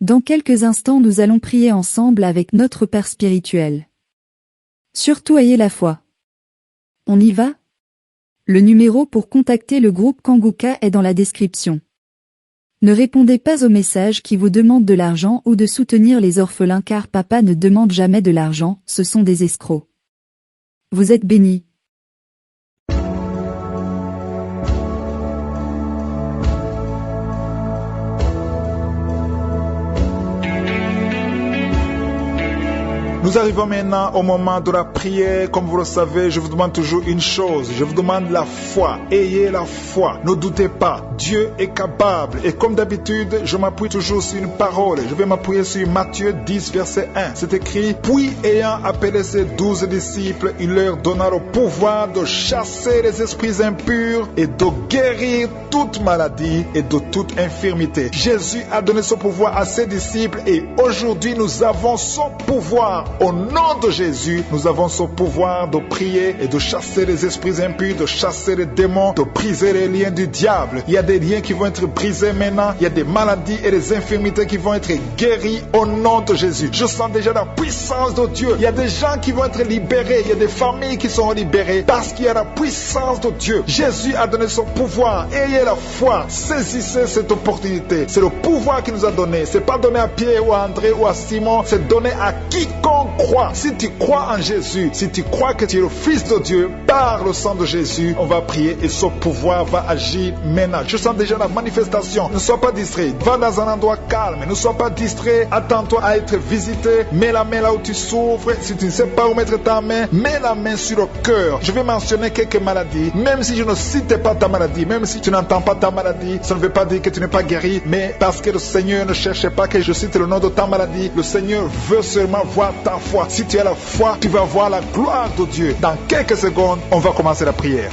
Dans quelques instants nous allons prier ensemble avec notre Père spirituel. Surtout ayez la foi. On y va? Le numéro pour contacter le groupe Kanguka est dans la description. Ne répondez pas aux messages qui vous demandent de l'argent ou de soutenir les orphelins car papa ne demande jamais de l'argent, ce sont des escrocs. Vous êtes bénis. Nous arrivons maintenant au moment de la prière. Comme vous le savez, je vous demande toujours une chose. Je vous demande la foi. Ayez la foi. Ne doutez pas. Dieu est capable. Et comme d'habitude, je m'appuie toujours sur une parole. Je vais m'appuyer sur Matthieu 10, verset 1. C'est écrit: Puis ayant appelé ses 12 disciples, il leur donna le pouvoir de chasser les esprits impurs et de guérir toute maladie et de toute infirmité. Jésus a donné ce pouvoir à ses disciples et aujourd'hui nous avons son pouvoir. Au nom de Jésus, nous avons ce pouvoir de prier et de chasser les esprits impurs, de chasser les démons, de briser les liens du diable. Il y a des liens qui vont être brisés maintenant. Il y a des maladies et des infirmités qui vont être guéries au nom de Jésus. Je sens déjà la puissance de Dieu. Il y a des gens qui vont être libérés. Il y a des familles qui seront libérées parce qu'il y a la puissance de Dieu. Jésus a donné son pouvoir. Ayez la foi. Saisissez cette opportunité. C'est le pouvoir qu'il nous a donné. C'est pas donné à Pierre ou à André ou à Simon. C'est donné à quiconque croit. Si tu crois en Jésus, si tu crois que tu es le Fils de Dieu, par le sang de Jésus, on va prier et ce pouvoir va agir maintenant. Je sens déjà la manifestation. Ne sois pas distrait. Va dans un endroit calme. Ne sois pas distrait. Attends-toi à être visité. Mets la main là où tu souffres. Si tu ne sais pas où mettre ta main, mets la main sur le cœur. Je vais mentionner quelques maladies. Même si je ne cite pas ta maladie, même si tu n'entends pas ta maladie, ça ne veut pas dire que tu n'es pas guéri, mais parce que le Seigneur ne cherche pas que je cite le nom de ta maladie. Le Seigneur veut seulement voir ta foi. Si tu as la foi, tu vas voir la gloire de Dieu. Dans quelques secondes, on va commencer la prière.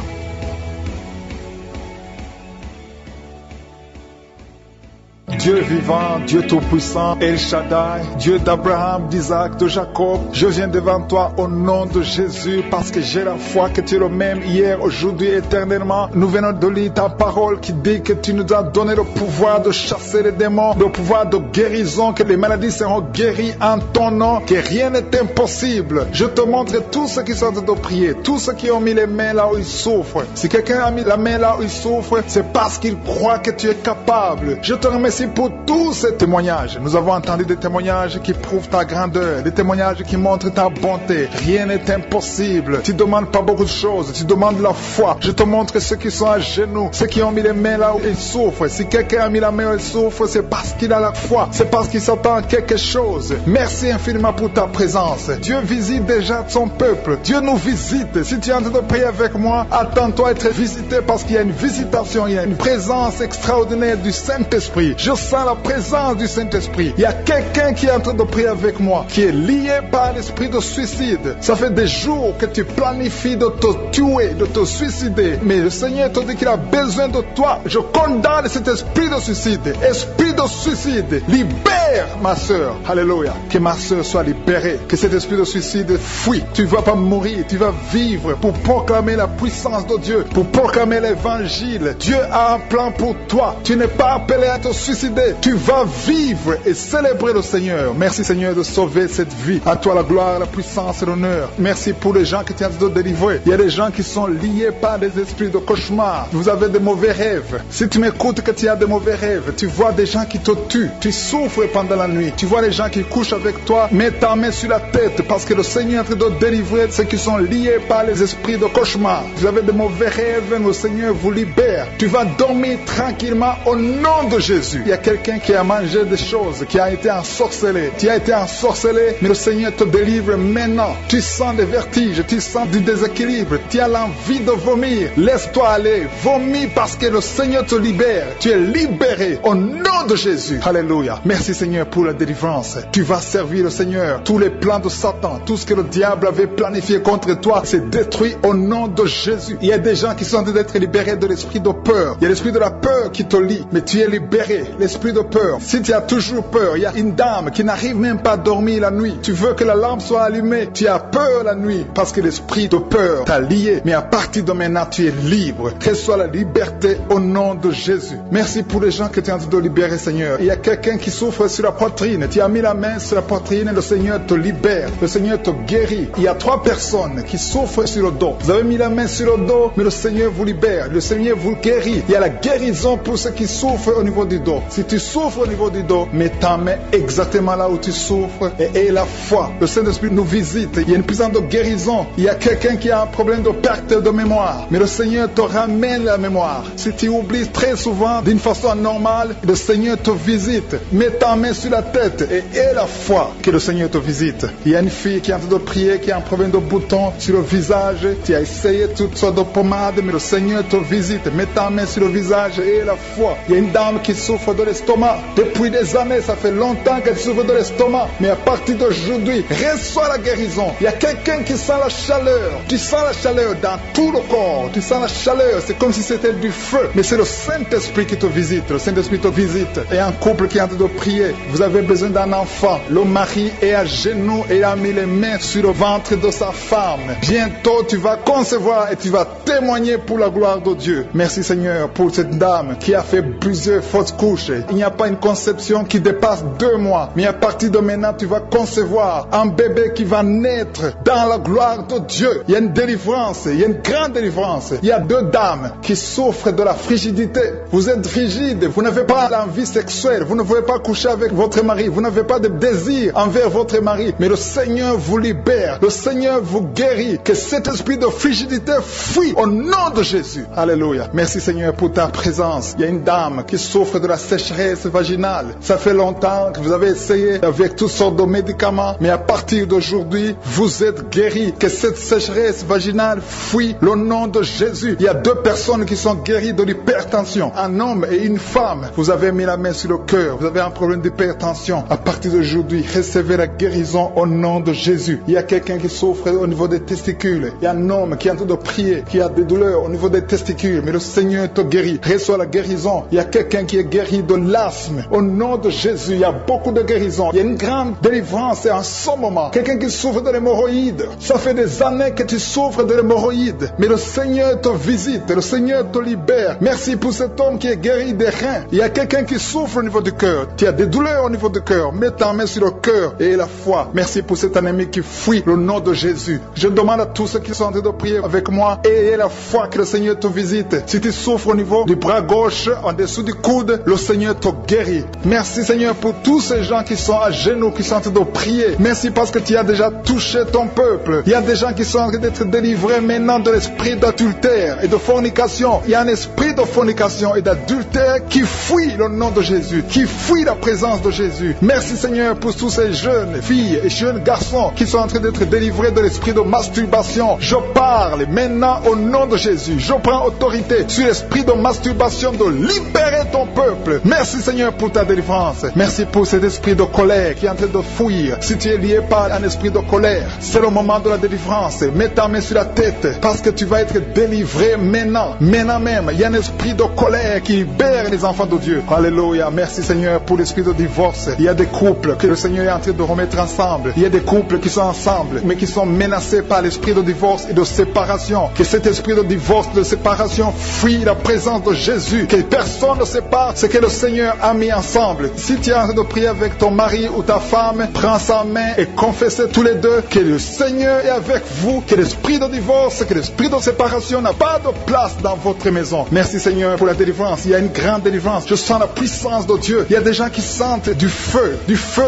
Dieu vivant, Dieu tout-puissant, El Shaddai, Dieu d'Abraham, d'Isaac, de Jacob, je viens devant toi au nom de Jésus parce que j'ai la foi que tu es le même hier, aujourd'hui, éternellement. Nous venons de lire ta parole qui dit que tu nous as donné le pouvoir de chasser les démons, le pouvoir de guérison, que les maladies seront guéries en ton nom, que rien n'est impossible. Je te montre tous ceux qui sont en train de prier, tous ceux qui ont mis les mains là où ils souffrent. Si quelqu'un a mis la main là où il souffre, c'est parce qu'il croit que tu es capable. Je te remercie pour tous ces témoignages. Nous avons entendu des témoignages qui prouvent ta grandeur, des témoignages qui montrent ta bonté. Rien n'est impossible. Tu ne demandes pas beaucoup de choses, tu demandes la foi. Je te montre ceux qui sont à genoux, ceux qui ont mis les mains là où ils souffrent. Si quelqu'un a mis la main où il souffre, c'est parce qu'il a la foi, c'est parce qu'il s'attend à quelque chose. Merci infiniment pour ta présence. Dieu visite déjà son peuple. Dieu nous visite. Si tu es en train de prier avec moi, attends-toi à être visité parce qu'il y a une visitation, il y a une présence extraordinaire du Saint-Esprit. Je sens la présence du Saint-Esprit. Il y a quelqu'un qui est en train de prier avec moi, qui est lié par l'esprit de suicide. Ça fait des jours que tu planifies de te tuer, de te suicider. Mais le Seigneur te dit qu'il a besoin de toi. Je condamne cet esprit de suicide. Esprit de suicide, libère ma soeur. Alléluia. Que ma soeur soit libérée. Que cet esprit de suicide fuit. Tu ne vas pas mourir, tu vas vivre pour proclamer la puissance de Dieu, pour proclamer l'évangile. Dieu a un plan pour toi. Tu n'es pas appelé à te suicider. Tu vas vivre et célébrer le Seigneur. Merci Seigneur de sauver cette vie. À toi la gloire, la puissance et l'honneur. Merci pour les gens que tu as de délivrer. Il y a des gens qui sont liés par des esprits de cauchemar. Vous avez des mauvais rêves. Si tu m'écoutes que tu as des mauvais rêves, tu vois des gens qui te tuent. Tu souffres pendant la nuit. Tu vois les gens qui couchent avec toi. Mets ta main sur la tête parce que le Seigneur est en train de délivrer ceux qui sont liés par les esprits de cauchemar. Vous avez des mauvais rêves, le Seigneur vous libère. Tu vas dormir tranquillement au nom de Jésus. Il y a quelqu'un qui a mangé des choses, qui a été ensorcelé. Tu as été ensorcelé, mais le Seigneur te délivre maintenant. Tu sens des vertiges, tu sens du déséquilibre, tu as l'envie de vomir. Laisse-toi aller, vomis parce que le Seigneur te libère. Tu es libéré au nom de Jésus. Alléluia. Merci Seigneur pour la délivrance. Tu vas servir le Seigneur. Tous les plans de Satan, tout ce que le diable avait planifié contre toi, c'est détruit au nom de Jésus. Il y a des gens qui sont en train d'être libérés de l'esprit de peur. Il y a l'esprit de la peur qui te lie, mais tu es libéré. L'esprit de peur. Si tu as toujours peur, il y a une dame qui n'arrive même pas à dormir la nuit. Tu veux que la lampe soit allumée. Tu as peur la nuit parce que l'esprit de peur t'a lié. Mais à partir de maintenant, tu es libre. Reçois la liberté au nom de Jésus. Merci pour les gens que tu es en train de libérer, Seigneur. Il y a quelqu'un qui souffre sur la poitrine. Tu as mis la main sur la poitrine et le Seigneur te libère. Le Seigneur te guérit. Il y a 3 personnes qui souffrent sur le dos. Vous avez mis la main sur le dos, mais le Seigneur vous libère. Le Seigneur vous guérit. Il y a la guérison pour ceux qui souffrent au niveau du dos. Si tu souffres au niveau du dos, mets ta main exactement là où tu souffres et aie la foi. Le Saint-Esprit nous visite. Il y a une puissance de guérison. Il y a quelqu'un qui a un problème de perte de mémoire, mais le Seigneur te ramène la mémoire. Si tu oublies très souvent d'une façon normale, le Seigneur te visite. Mets ta main sur la tête et aie la foi que le Seigneur te visite. Il y a une fille qui est en train de prier, qui a un problème de bouton sur le visage. Tu as essayé toutes sortes de pommades, mais le Seigneur te visite. Mets ta main sur le visage et aie la foi. Il y a une dame qui souffre de l'estomac. Depuis des années, ça fait longtemps qu'elle souffre de l'estomac, mais à partir d'aujourd'hui, reçois la guérison. Il y a quelqu'un qui sent la chaleur. Tu sens la chaleur dans tout le corps. Tu sens la chaleur. C'est comme si c'était du feu. Mais c'est le Saint-Esprit qui te visite. Le Saint-Esprit te visite. Et un couple qui est en train de prier. Vous avez besoin d'un enfant. Le mari est à genoux et a mis les mains sur le ventre de sa femme. Bientôt, tu vas concevoir et tu vas témoigner pour la gloire de Dieu. Merci Seigneur pour cette dame qui a fait plusieurs fausses couches. Il n'y a pas une conception qui dépasse 2 mois. Mais à partir de maintenant, tu vas concevoir un bébé qui va naître dans la gloire de Dieu. Il y a une délivrance. Il y a une grande délivrance. Il y a 2 dames qui souffrent de la frigidité. Vous êtes frigide. Vous n'avez pas l'envie sexuelle. Vous ne pouvez pas coucher avec votre mari. Vous n'avez pas de désir envers votre mari. Mais le Seigneur vous libère. Le Seigneur vous guérit. Que cet esprit de frigidité fuit au nom de Jésus. Alléluia. Merci Seigneur pour ta présence. Il y a une dame qui souffre de la sécheresse vaginale. Ça fait longtemps que vous avez essayé avec toutes sortes de médicaments. Mais à partir d'aujourd'hui, vous êtes guéris. Que cette sécheresse vaginale fuit le nom de Jésus. Il y a 2 personnes qui sont guéries de l'hypertension. Un homme et une femme. Vous avez mis la main sur le cœur. Vous avez un problème d'hypertension. À partir d'aujourd'hui, recevez la guérison au nom de Jésus. Il y a quelqu'un qui souffre au niveau des testicules. Il y a un homme qui est en train de prier, qui a des douleurs au niveau des testicules. Mais le Seigneur te guérit. Reçois la guérison. Il y a quelqu'un qui est guéri de l'asthme. Au nom de Jésus, il y a beaucoup de guérison. Il y a une grande délivrance en ce moment. Quelqu'un qui souffre de l'hémorroïde. Ça fait des années que tu souffres de l'hémorroïde. Mais le Seigneur te visite. Le Seigneur te libère. Merci pour cet homme qui est guéri des reins. Il y a quelqu'un qui souffre au niveau du cœur. Tu as des douleurs au niveau du cœur. Mets ta main sur le cœur et la foi. Merci pour cet ennemi qui fuit le nom de Jésus. Je demande à tous ceux qui sont en train de prier avec moi, ayez la foi que le Seigneur te visite. Si tu souffres au niveau du bras gauche, en dessous du coude, le Seigneur te guérit. Merci Seigneur pour tous ces gens qui sont à genoux, qui sont en train de prier. Merci parce que tu as déjà touché ton peuple. Il y a des gens qui sont en train d'être délivrés maintenant de l'esprit d'adultère et de fornication. Il y a un esprit de fornication et d'adultère qui fuit le nom de Jésus, qui fuit la présence de Jésus. Merci Seigneur pour tous ces jeunes filles et jeunes garçons qui sont en train d'être délivrés de l'esprit de masturbation. Je parle maintenant au nom de Jésus. Je prends autorité sur l'esprit de masturbation, de libérer ton peuple. Merci Seigneur pour ta délivrance. Merci pour cet esprit de colère qui est en train de fuir. Si tu es lié par un esprit de colère, c'est le moment de la délivrance. Mets ta main sur la tête parce que tu vas être délivré maintenant. Maintenant même, il y a un esprit de colère qui libère les enfants de Dieu. Alléluia. Merci Seigneur pour l'esprit de divorce. Il y a des couples que le Seigneur est en train de remettre ensemble. Il y a des couples qui sont ensemble mais qui sont menacés par l'esprit de divorce et de séparation. Que cet esprit de divorce, de séparation fuit la présence de Jésus. Que personne ne sépare ce que le Seigneur a mis ensemble. Si tu es en train de prier avec ton mari ou ta femme, prends sa main et confessez tous les deux que le Seigneur est avec vous. Que l'esprit de divorce, que l'esprit de séparation n'a pas de place dans votre maison. Merci Seigneur pour la délivrance. Il y a une grande délivrance. Je sens la puissance de Dieu. Il y a des gens qui sentent du feu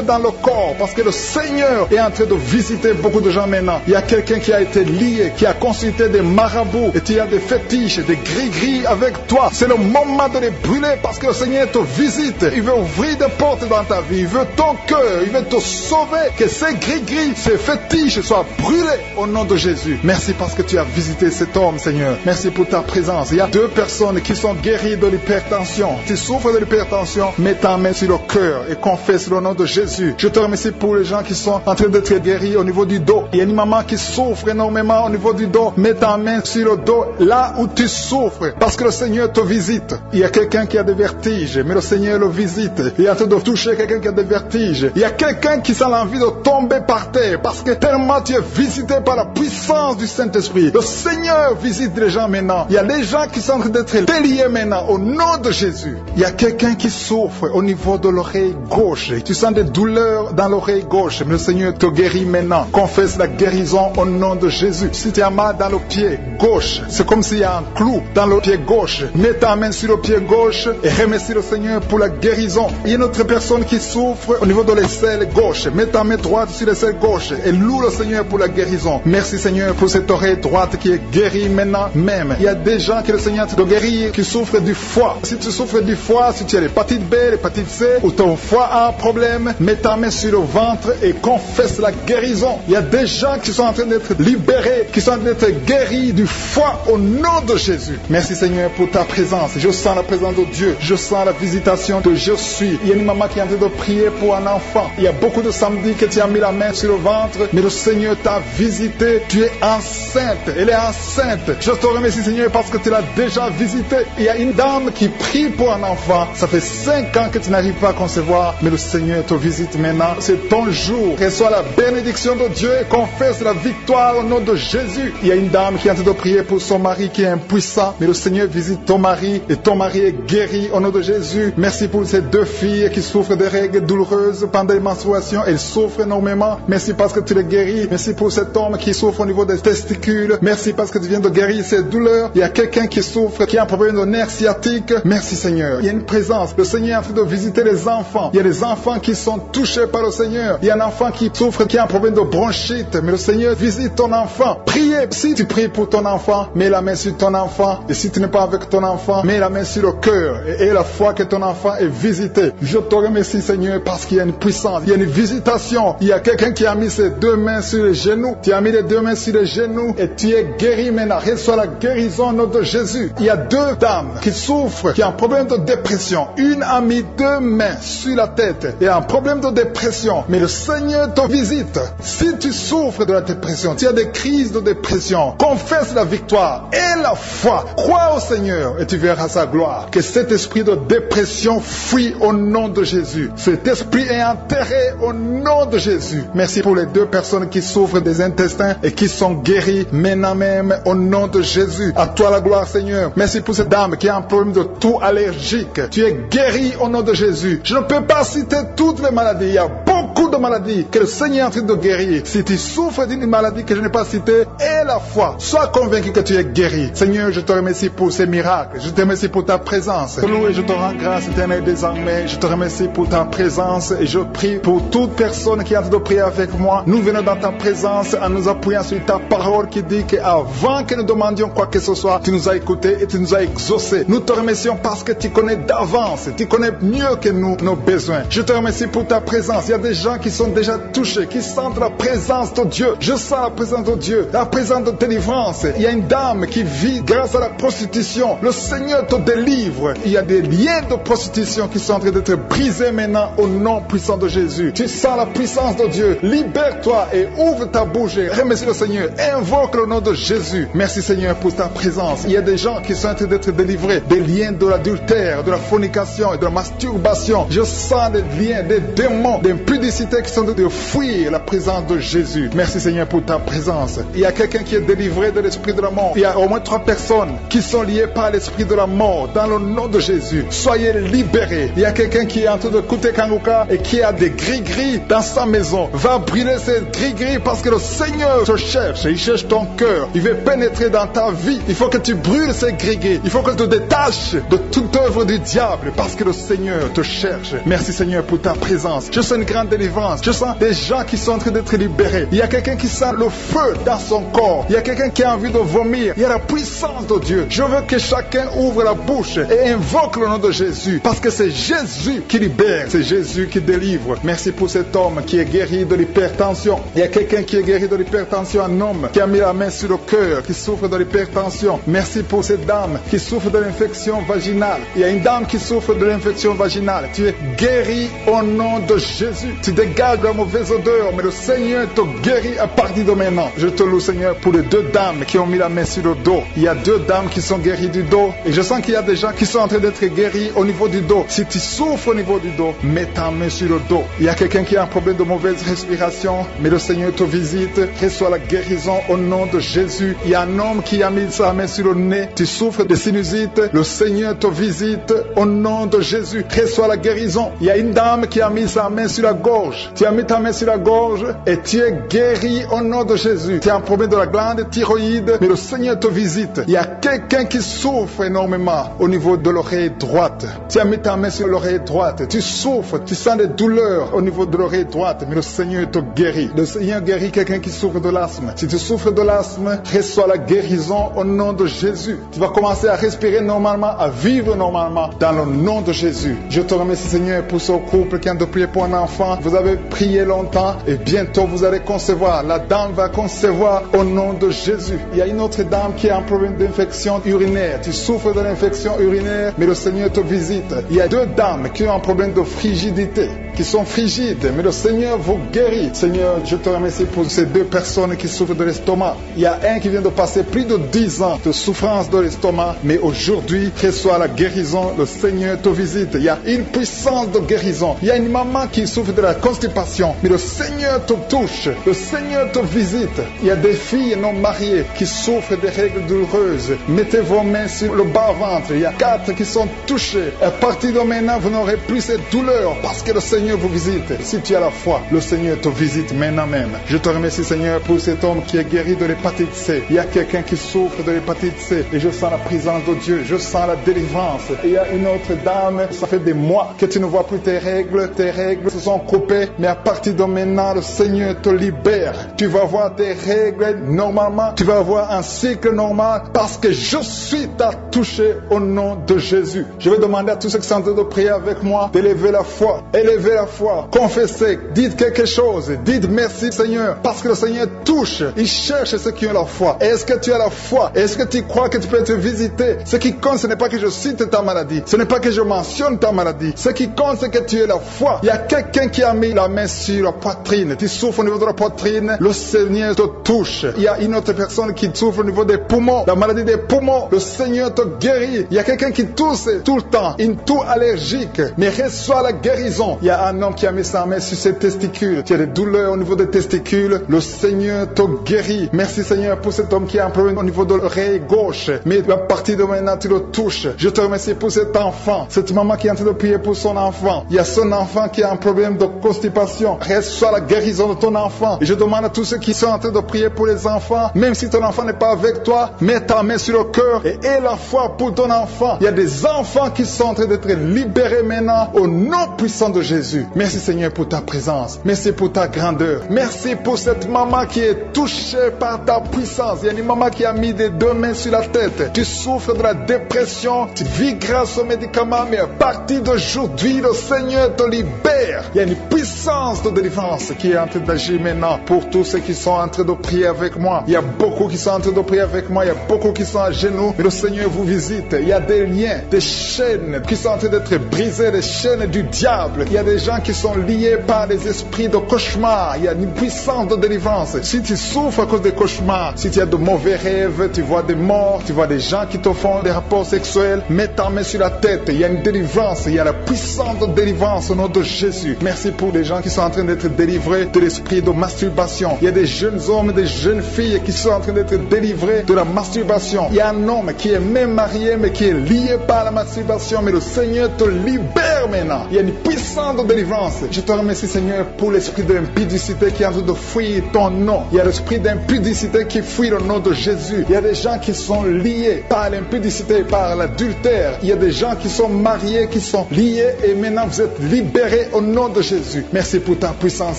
dans le corps parce que le Seigneur est en train de visiter beaucoup de gens maintenant. Il y a quelqu'un qui a été lié, qui a consulté des marabouts et tu as des fétiches, des gris-gris avec toi. C'est le moment de les brûler parce que le Seigneur te visite. Il veut ouvrir des portes dans ta vie. Il veut ton cœur. Il veut te sauver. Que ces gris-gris, ces fétiches soient brûlés au nom de Jésus. Merci parce que tu as visité cet homme, Seigneur. Merci pour ta présence. Il y a 2 personnes qui sont guéries de l'hypertension. Tu souffres de l'hypertension, mets ta main sur le cœur et confesse le nom de Jésus. Je te remercie pour les gens qui sont en train d'être guéris au niveau du dos. Il y a une maman qui souffre énormément au niveau du dos. Mets ta main sur le dos là où tu souffres parce que le Seigneur te visite. Il y a quelqu'un qui a des vertiges, mais le Seigneur le visite. Il est en train de toucher quelqu'un qui a des vertiges. Il y a quelqu'un qui sent l'envie de tomber par terre parce que tellement tu es visité par la puissance du Saint-Esprit. Le Seigneur visite les gens maintenant. Il y a des gens qui sont en train d'être déliés maintenant au nom de Jésus. Il y a quelqu'un qui souffre au niveau de l'oreille l'oreille gauche. Tu sens des douleurs dans l'oreille gauche. Mais le Seigneur te guérit maintenant. Confesse la guérison au nom de Jésus. Si tu as mal dans le pied gauche, c'est comme s'il y a un clou dans le pied gauche. Mets ta main sur le pied gauche et remercie le Seigneur pour la guérison. Il y a une autre personne qui souffre au niveau de l'aisselle gauche. Mets ta main droite sur l'aisselle gauche et loue le Seigneur pour la guérison. Merci Seigneur pour cette oreille droite qui est guérie maintenant même. Il y a des gens que le Seigneur te guérit qui souffrent du foie. Si tu souffres du foie, si tu as l'hépatite B, l'hépatite C ou ton foie a un problème, mets ta main sur le ventre et confesse la guérison. Il y a des gens qui sont en train d'être libérés, qui sont en train d'être guéris du foie au nom de Jésus. Merci Seigneur pour ta présence. Je sens la présence de Dieu. Je sens la visitation de je suis. Il y a une maman qui est en train de prier pour un enfant. Il y a beaucoup de samedis que tu as mis la main sur le ventre, mais le Seigneur t'a visité. Tu es enceinte. Elle est enceinte. Je te remercie Seigneur parce que tu l'as déjà visité. Il y a une dame qui prie pour un enfant. Ça fait 5 ans que tu n'arrives pas à concevoir, mais le Seigneur te visite maintenant. C'est ton jour. Reçois la bénédiction de Dieu et confesse la victoire au nom de Jésus. Il y a une dame qui est en train de prier pour son mari qui est impuissant, mais le Seigneur visite ton mari et ton mari est guéri au nom de Jésus. Merci pour ces 2 filles qui souffrent de règles douloureuses pendant les menstruations. Elles souffrent énormément. Merci parce que tu les guéris. Merci pour cet homme qui souffre au niveau des testicules. Merci parce que tu viens de guérir ces douleurs. Il y a quelqu'un qui souffre, qui a un problème de nerf sciatique. Merci Seigneur. Il y a une présence. Le Seigneur est en train de visiter les enfants. Il y a des enfants qui sont touchés par le Seigneur. Il y a un enfant qui souffre, qui a un problème de bronchite. Mais le Seigneur visite ton enfant. Priez. Si tu pries pour ton enfant, mets la main sur ton enfant. Et si tu n'es pas avec ton enfant, mets la main sur le cœur. Et la foi que ton enfant est visité. Je te remercie Seigneur parce qu'il y a une puissance. Il y a une visitation. Il y a quelqu'un qui a mis ses 2 mains sur les genoux. Tu as mis les 2 mains sur les genoux et tu es guéri maintenant. Reçois la guérison au nom de Jésus. Il y a 2 dames qui souffrent, qui ont un problème de dépression. Une a mis 2 mains sur la tête et a un problème de dépression. Mais le Seigneur te visite. Si tu souffres de la dépression, tu as des crises de dépression, confesse la victoire et la foi. Crois au Seigneur et tu verras sa gloire. Que cet esprit de dépression fuit au nom de Jésus. Cet esprit est enterré au nom de Jésus. Merci pour les 2 personnes qui souffrent des intestins et qui sont guéries maintenant même au nom de Jésus. À toi la gloire Seigneur. Merci pour cette dame qui a un problème de toux allergique. Tu es guéri au nom de Jésus. Je ne peux pas citer toutes les maladies. Il y a beaucoup de maladies que le Seigneur est en train de guérir. Si tu souffres d'une maladie que je n'ai pas citée, aie la foi. Sois convaincu que tu es guéri. Seigneur, je te remercie pour ces miracles. Je te remercie pour ta présence. Et je te rends grâce éternelle désormais. Je te remercie pour ta présence et je prie pour toute personne qui est en train de prier avec moi. Nous venons dans ta présence en nous appuyant sur ta parole qui dit qu'avant que nous demandions quoi que ce soit, tu nous as écoutés et tu nous as exaucés. Nous te remercions parce que tu connais d'avance. Tu connais mieux que nous nos besoins. Je te remercie pour ta présence. Il y a des gens qui sont déjà touchés, qui sentent la présence de Dieu. Je sens la présence de Dieu, la présence de délivrance. Il y a une dame qui vit grâce à la prostitution. Le Seigneur te délivre. Il y a des liens de prostitution qui sont en train d'être brisés maintenant au nom puissant de Jésus. Tu sens la puissance de Dieu. Libère-toi et ouvre ta bouche. Remercie le Seigneur. Invoque le nom de Jésus. Merci Seigneur pour ta présence. Il y a des gens qui sont en train d'être délivrés des liens de l'adultère, de la fornication et de la masturbation. Je sens des liens, des démons, des impudicités qui sont en train de fuir la présence de Jésus. Merci Seigneur pour ta présence. Il y a quelqu'un qui est délivré de l'esprit de la mort. Il y a au moins 3 personnes qui sont liées par l'esprit de la mort dans le nom de Jésus. Soyez libérés. Il y a quelqu'un qui est en train de écouter Kanguka et qui a des gris-gris dans sa maison. Va brûler ces gris-gris parce que le Seigneur te cherche. Il cherche ton cœur. Il veut pénétrer dans ta vie. Il faut que tu brûles ces gris-gris. Il faut que tu te détaches de toute œuvre du diable parce que le Seigneur te cherche. Merci Seigneur pour ta présence. Je sens une grande délivrance. Je sens des gens qui sont en train d'être libérés. Il y a quelqu'un qui sent le feu dans son corps. Il y a quelqu'un qui a envie de vomir. Il y a la puissance de Dieu. Je veux que chacun ouvre la bouche et invoque le nom de Jésus parce que c'est Jésus qui libère. C'est Jésus qui délivre. Merci pour cet homme qui est guéri de l'hypertension. Il y a quelqu'un qui est guéri de l'hypertension, un homme qui a mis la main sur le cœur, qui souffre de l'hypertension. Merci pour cette dame qui souffre de l'infection vaginale. Il y a une dame qui souffre de l'infection vaginale. Tu es guéri au nom de Jésus. Tu tu dégages la mauvaise odeur, mais le Seigneur te guérit à partir de maintenant. Je te loue, Seigneur, pour les 2 dames qui ont mis la main sur le dos. Il y a 2 dames qui sont guéries du dos, et je sens qu'il y a des gens qui sont en train d'être guéris au niveau du dos. Si tu souffres au niveau du dos, mets ta main sur le dos. Il y a quelqu'un qui a un problème de mauvaise respiration, mais le Seigneur te visite, reçois la guérison au nom de Jésus. Il y a un homme qui a mis sa main sur le nez, tu souffres de sinusite, le Seigneur te visite au nom de Jésus, reçois la guérison. Il y a une dame qui a mis sa main sur la gorge, tu as mis ta main sur la gorge et tu es guéri au nom de Jésus. Tu as un problème de la glande thyroïde, mais le Seigneur te visite. Il y a quelqu'un qui souffre énormément au niveau de l'oreille droite, tu as mis ta main sur l'oreille droite, tu souffres, tu sens des douleurs au niveau de l'oreille droite, mais le Seigneur te guérit. Le Seigneur guérit quelqu'un qui souffre de l'asthme. Si tu souffres de l'asthme, reçois la guérison au nom de Jésus. Tu vas commencer à respirer normalement, à vivre normalement dans le nom de Jésus. Je te remercie, Seigneur, pour ce couple qui a de prier pour un enfant. Vous avez prié longtemps et bientôt vous allez concevoir. La dame va concevoir au nom de Jésus. Il y a une autre dame qui a un problème d'infection urinaire. Tu souffres de l'infection urinaire, mais le Seigneur te visite. Il y a 2 dames qui ont un problème de frigidité, qui sont frigides, mais le Seigneur vous guérit. Seigneur, je te remercie pour ces 2 personnes qui souffrent de l'estomac. Il y a un qui vient de passer plus de 10 ans de souffrance de l'estomac, mais aujourd'hui, reçoit la guérison. Le Seigneur te visite. Il y a une puissance de guérison. Il y a une maman qui souffre de la constipation, mais le Seigneur te touche. Le Seigneur te visite. Il y a des filles non mariées qui souffrent des règles douloureuses. Mettez vos mains sur le bas-ventre. Il y a 4 qui sont touchés. À partir de maintenant, vous n'aurez plus cette douleur parce que le Seigneur vous visite. Si tu as la foi, le Seigneur te visite maintenant même. Je te remercie, Seigneur, pour cet homme qui est guéri de l'hépatite C. Il y a quelqu'un qui souffre de l'hépatite C et je sens la présence de Dieu. Je sens la délivrance. Et il y a une autre dame, ça fait des mois que tu ne vois plus tes règles se sont coupées, mais à partir de maintenant, le Seigneur te libère. Tu vas voir tes règles normalement, tu vas avoir un cycle normal parce que je suis à toucher au nom de Jésus. Je vais demander à tous ceux qui sont en train de prier avec moi d'élever la foi, élevez la foi, confessez, dites quelque chose, dites merci Seigneur, parce que le Seigneur touche, il cherche ceux qui ont la foi. Est-ce que tu as la foi? Est-ce que tu crois que tu peux être visité? Ce qui compte, ce n'est pas que je cite ta maladie, ce n'est pas que je mentionne ta maladie, ce qui compte, c'est que tu aies la foi. Il y a quelqu'un qui a mis la main sur la poitrine, tu souffres au niveau de la poitrine, le Seigneur te touche. Il y a une autre personne qui souffre au niveau des poumons, la maladie des poumons, le Seigneur te guérit. Il y a quelqu'un qui tousse tout le temps, une toux allergique, mais reçoit la guérison. Il y a un homme qui a mis sa main sur ses testicules, tu as des douleurs au niveau des testicules, le Seigneur te guérit. Merci Seigneur pour cet homme qui a un problème au niveau de l'oreille gauche, mais à partir de maintenant tu le touches. Je te remercie pour cet enfant, cette maman qui est en train de prier pour son enfant. Il y a son enfant qui a un problème de constipation, reçois la guérison de ton enfant. Et je demande à tous ceux qui sont en train de prier pour les enfants, même si ton enfant n'est pas avec toi, mets ta main sur le cœur et aie la foi pour ton enfant. Il y a des enfants qui sont en train d'être libérés maintenant au nom puissant de Jésus. Merci Seigneur pour ta présence, merci pour ta grandeur, merci pour cette maman qui est touchée par ta puissance. Il y a une maman qui a mis des 2 mains sur la tête, tu souffres de la dépression, tu vis grâce aux médicaments, mais à partir d'aujourd'hui le Seigneur te libère. Il y a une puissance de délivrance qui est en train d'agir maintenant pour tous ceux qui sont en train de prier avec moi. Il y a beaucoup qui sont en train de prier avec moi, il y a beaucoup qui sont à genoux, mais le Seigneur vous visite. Il y a des liens, des chaînes qui sont en train d'être brisées, des chaînes du diable. Il y a des gens qui sont liés par des esprits de cauchemar. Il y a une puissance de délivrance. Si tu souffres à cause des cauchemars, si tu as de mauvais rêves, tu vois des morts, tu vois des gens qui te font des rapports sexuels, mets ta main sur la tête. Il y a une délivrance, il y a la puissance de délivrance au nom de Jésus. Merci pour les gens qui sont en train d'être délivrés de l'esprit de masturbation. Il y a des jeunes hommes, des jeunes filles qui sont en train d'être délivrés de la masturbation. Il y a un homme qui est même marié mais qui est lié par la masturbation, mais le Seigneur te libère maintenant. Il y a une puissance de délivrance. Je te remercie Seigneur pour l'esprit d'impudicité qui est en train de fuir ton nom. Il y a l'esprit d'impudicité qui fuit le nom de Jésus. Il y a des gens qui sont liés par l'impudicité, par l'adultère. Il y a des gens qui sont mariés, qui sont liés et maintenant vous êtes libérés au nom de Jésus. Merci pour ta puissance